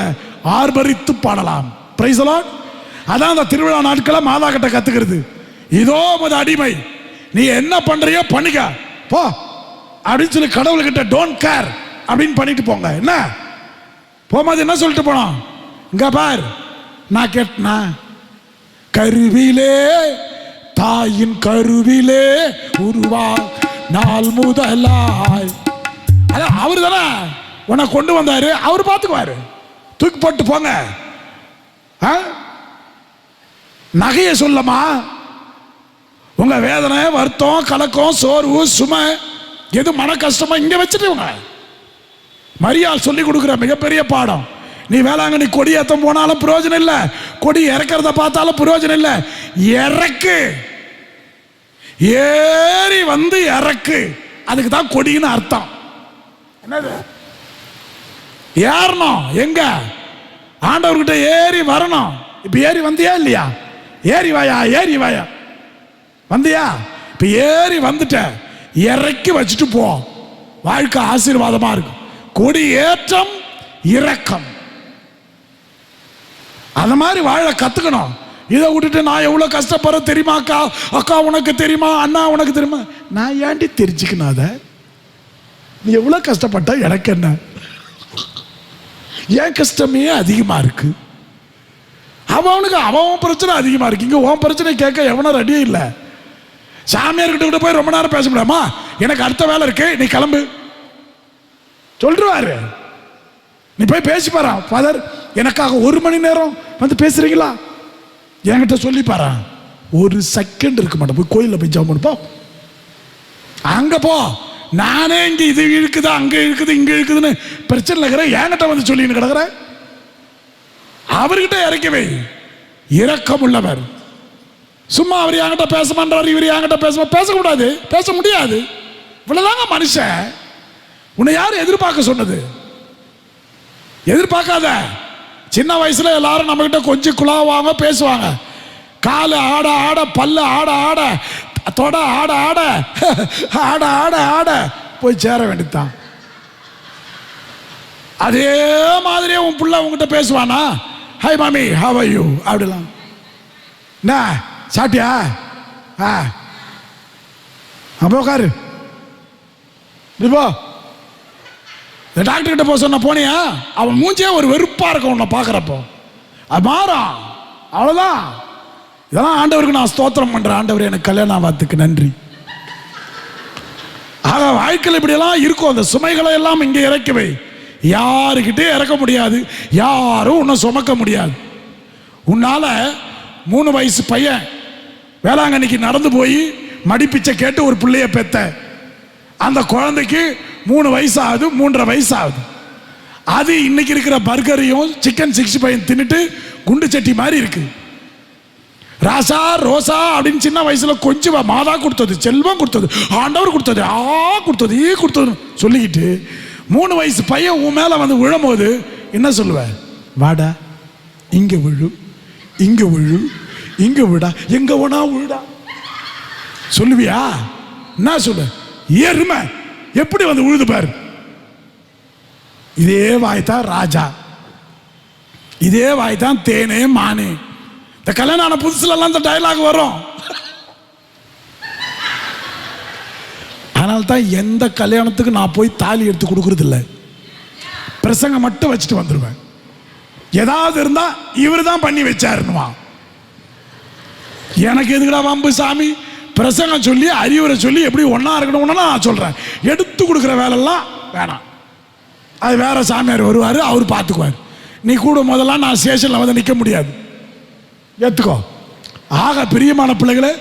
ஆர்ப்பரித்து பாடலாம். Praise the Lord. அதான் அந்த திருவிழா நாட்களை மாதா கிட்ட கத்துக்கிறது. இதோ உமது அடிமை, நீ என்ன பண்றியோ பண்ணிக்க போ அப்படின்னு சொல்லி கடவுள்கிட்ட டோன்ட் கேர் அப்படின்னு பண்ணிட்டு போங்க. என்ன போகும்போது என்ன சொல்லிட்டு போனோம், இங்க பார் நான் கேட்டனா, கருவிலே தாயின் கருவிலே உருவா நாள் முதலாய், அதான் அவரு தானே உன்னை கொண்டு வந்தாரு, அவர் பார்த்துக்குவாரு, தூக்கி போட்டு போங்க. நகைய சொல்லமா, உங்க வேதனை வருத்தம் கலக்கம் சோர்வு சுமை எது மன கஷ்டமா இங்க வச்சுட்டு மரியாள் சொல்லி கொடுக்கிற மிகப்பெரிய பாடம். நீ வேளாங்கண்ணி கொடி ஏத்தம் போனாலும் பிரயோஜனம் இல்லை, கொடி இறக்கிறத பார்த்தாலும் பிரயோஜனம் இல்லை, இறக்கு, ஏறி வந்து இறக்கு, அதுக்கு தான் கொடின்னு அர்த்தம். என்னது ஏறணும், எங்க ஆண்டவர்கிட்ட ஏறி வரணும். இப்ப ஏறி வந்தியா இல்லையா, ஏறி வாயா, ஏறி வாயா, வந்தியா, இப்ப ஏறி வந்துட்ட, இறக்கி வச்சுட்டு போ, வாழ்க்கை ஆசீர்வாதமா இருக்கும். கொடி ஏற்றம் இரக்கம், அந்த மாதிரி வாழ கத்துக்கணும். இதை விட்டுட்டு நான் எவ்வளவு கஷ்டப்படுற தெரியுமா, அக்கா அக்கா உனக்கு தெரியுமா, அண்ணா உனக்கு தெரியுமா, நான் ஏண்டி தெரிஞ்சுக்கணும், அத நீ எவ்வளவு கஷ்டப்பட்ட எனக்கு என்ன, என் கஷ்டமே அதிகமா இருக்கு, அவனுக்கு அவன் பிரச்சனை அதிகமா இருக்கு, இங்க உன் பிரச்சனை கேட்க எவனும் ரெடியே இல்லை. சாமியார்கிட்ட போய் ரொம்ப நேரம் பேச முடியாமா, எனக்கு அடுத்த வேலை இருக்கு நீ கிளம்பு சொல்றாரு. நீ போய் பேசி பாரு, ஃபாதர் எனக்காக 1 மணி நேரம் வந்து பேசுறீங்களா, என்கிட்ட சொல்லி பாரு, 1 செகண்ட் இருக்க மாட்டேன், போய் கோயிலில் போய் ஜெபம் பண்ணு போ, அங்க போ, நானே இங்க இது இருக்குது அங்க இருக்குது இங்க இருக்குதுன்னு பிரச்சனை இருக்கிற என்கிட்ட வந்து சொல்லின்னு கிடக்குற, அவர்கிட்ட இறக்கவே இரக்கம் உள்ளவர். சும்மா அவர் என்கிட்ட பேச மாட்டார், இவர் என்கிட்ட பேசக்கூடாது, பேச முடியாது, இவ்வளவுதாங்க மனுஷன். உன்னை யார் எதிர்பார்க்க சொன்னது, எதிர்பார்க்காத. சின்ன வயசுல எல்லாரும் நம்ம கிட்ட கொஞ்சம் குழாவாங்க பேசுவாங்க, காலு ஆட ஆட பல்லு ஆட ஆட தொட ஆட ஆட ஆட ஆட ஆட போய் சேர வேண்டியதுதான். அதே மாதிரியே உன் புள்ள உங்ககிட்ட பேசுவானா, ஹாய் மாமி ஹவ் ஆர் யூ அப்படிலாம், என்ன சாப்பிட்டியா, அப்போ உட்காரு, இப்போ டாக்டர் கிட்ட போக சொன்ன போனியா, அவன் மூஞ்சே ஒரு வெறுப்பா இருக்கும் உன்னை பார்க்குறப்போ, அது மாறும், அவ்வளோதான். இதெல்லாம் ஆண்டவருக்கு நான் ஸ்தோத்திரம் பண்றேன், ஆண்டவர் எனக்கு கல்யாணம் ஆகாததுக்கு நன்றி. ஆக வாழ்க்கையில் இப்படியெல்லாம் இருக்கும், அந்த சுமைகளை எல்லாம் இங்கே இறக்கவை, யாருக்கிட்டே இறக்க முடியாது, யாரும் உன்னை சுமக்க முடியாது. உன்னால 3 வயசு பையன் வேளாங்கண்ணிக்கு நடந்து போய் மடிப்பிச்சை கேட்டு ஒரு பிள்ளைய பெத்த, அந்த குழந்தைக்கு 3 வயசு ஆகுது, 3.5 வயசு ஆகுது. அது இன்னைக்கு இருக்கிற பர்கரையும் சிக்கன் 65 தின்னுட்டு குண்டு சட்டி மாதிரி இருக்கு. ராசா ரோசா அப்படின்னு சின்ன வயசுல கொஞ்சம் மாதா கொடுத்தது, செல்வம் கொடுத்தது, ஆண்டவர் கொடுத்தது, கொடுத்தது கொடுத்தது சொல்லிக்கிட்டு 3 வயசு பையன் உன் மேல வந்து விழும்போது என்ன சொல்லுவ? வாடா, இங்க விழு, இங்க விழு, இங்க விடா, எங்க வேணா விழுடா சொல்லுவியா? என்ன சொல்லு? எருமை எப்படி வந்து விழுது பாரு. இதே வாய்தான் ராஜா, இதே வாய்தான் தேனே மானே. இந்த கல்யாணம் ஆன புதுசுல எல்லாம் இந்த டயலாக் வரும். அதனால தான் எந்த கல்யாணத்துக்கு நான் போய் தாலி எடுத்து கொடுக்கறது இல்லை. பிரசங்கம் மட்டும் வச்சுட்டு வந்துடுவேன். ஏதாவது இருந்தா இவர் தான் பண்ணி வச்சாருன்னுவா. எனக்கு எதுக்குடா வம்பு சாமி? பிரசங்கம் சொல்லி அறிவுரை சொல்லி எப்படி ஒன்னா இருக்கணும்னு நான் சொல்றேன். எடுத்து கொடுக்குற வேலைலாம் வேணாம். அது வேற சாமியார் வருவார், அவர் பார்த்துக்குவார். நீ கூட முதல்ல நான் ஸ்டேஷன்ல வந்து நிற்க முடியாது, ஏத்துக்கோ. ஆக பிரியமான பிள்ளைகளை,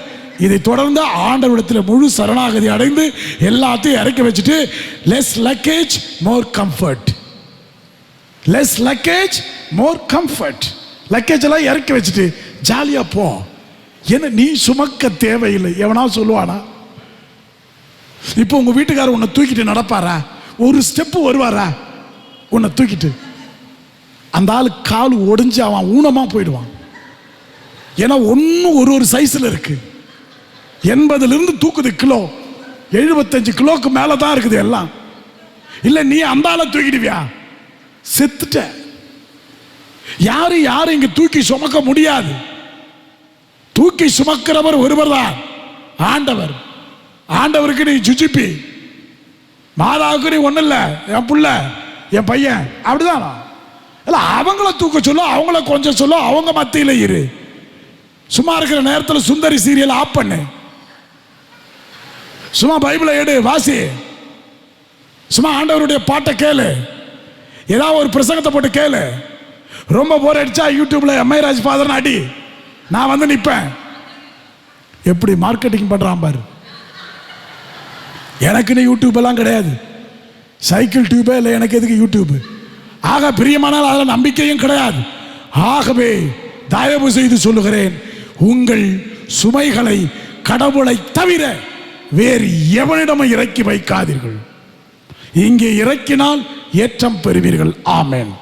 இதை தொடர்ந்து ஆண்டவரிடத்தில் முழு சரணாகதி அடைந்து எல்லாத்தையும் இறக்கி வச்சுட்டு லெஸ் லக்கேஜ் மோர் கம்ஃபர்ட், லெஸ் லக்கேஜ் மோர் கம்ஃபர்ட். லக்கேஜ் எல்லாம் இறக்கி வச்சுட்டு ஜாலியா போ. என்ன நீ சுமக்க தேவையில்லை. எவனா சொல்லுவானா? இப்போ உங்க வீட்டுக்காரர் உன்னை தூக்கிட்டு நடப்பாரா? ஒரு ஸ்டெப்பு வருவாரா உன்னை தூக்கிட்டு? அந்த ஆளு கால் ஒடிஞ்சு அவன் ஊனமா போயிடுவான். ஏன்னா ஒன்னும் ஒரு சைஸ்ல இருக்கு. 80 தூக்குது கிலோ, 75 கிலோக்கு மேல தான் இருக்குது எல்லாம். இல்ல நீ அந்த ஆளை தூக்கிடுவியா? செத்துட்ட. யாரும் இங்க தூக்கி சுமக்க முடியாது. தூக்கி சுமக்கிறவர் ஒருவர் தான், ஆண்டவர். ஆண்டவருக்கு நீ சுஜிப்பி, மாதாவுக்கு நீ ஒண்ணு இல்ல, என் புள்ள என் பையன் அப்படிதான். அவங்கள தூக்க சொல்ல, அவங்கள கொஞ்சம் சொல்ல, அவங்க மத்தியில இரு. சும்மா இருக்கிற நேரத்தில் சுந்தரி சீரியல் ஆஃப் பண்ணு, சும்மா பைபிளை எடு வாசி, சும்மா ஆண்டவருடைய பாட்டை கேளு, ஏதாவது ஒரு பிரசங்கத்தை போட்டு கேளு. ரொம்ப போர் அடிச்சா யூடியூப்ல எம்ஐராஜ் ஃபாதர் அடி, நான் வந்து நிற்பேன். எப்படி மார்க்கெட்டிங் பண்றான் பாரு. எனக்குன்னு யூடியூப் எல்லாம் கிடையாது, சைக்கிள் டியூபே இல்லை எனக்கு எதுக்கு யூடியூப். ஆக பிரியமானால் அதில் நம்பிக்கையும் கிடையாது. ஆகவே தயவு செய்து சொல்லுகிறேன், உங்கள் சுமைகளை கடவுளை தவிர வேறு எவனிடமும் இறக்கி வைக்காதீர்கள். இங்கே இறக்கினால் ஏற்றம் பெறுவீர்கள். ஆமென்.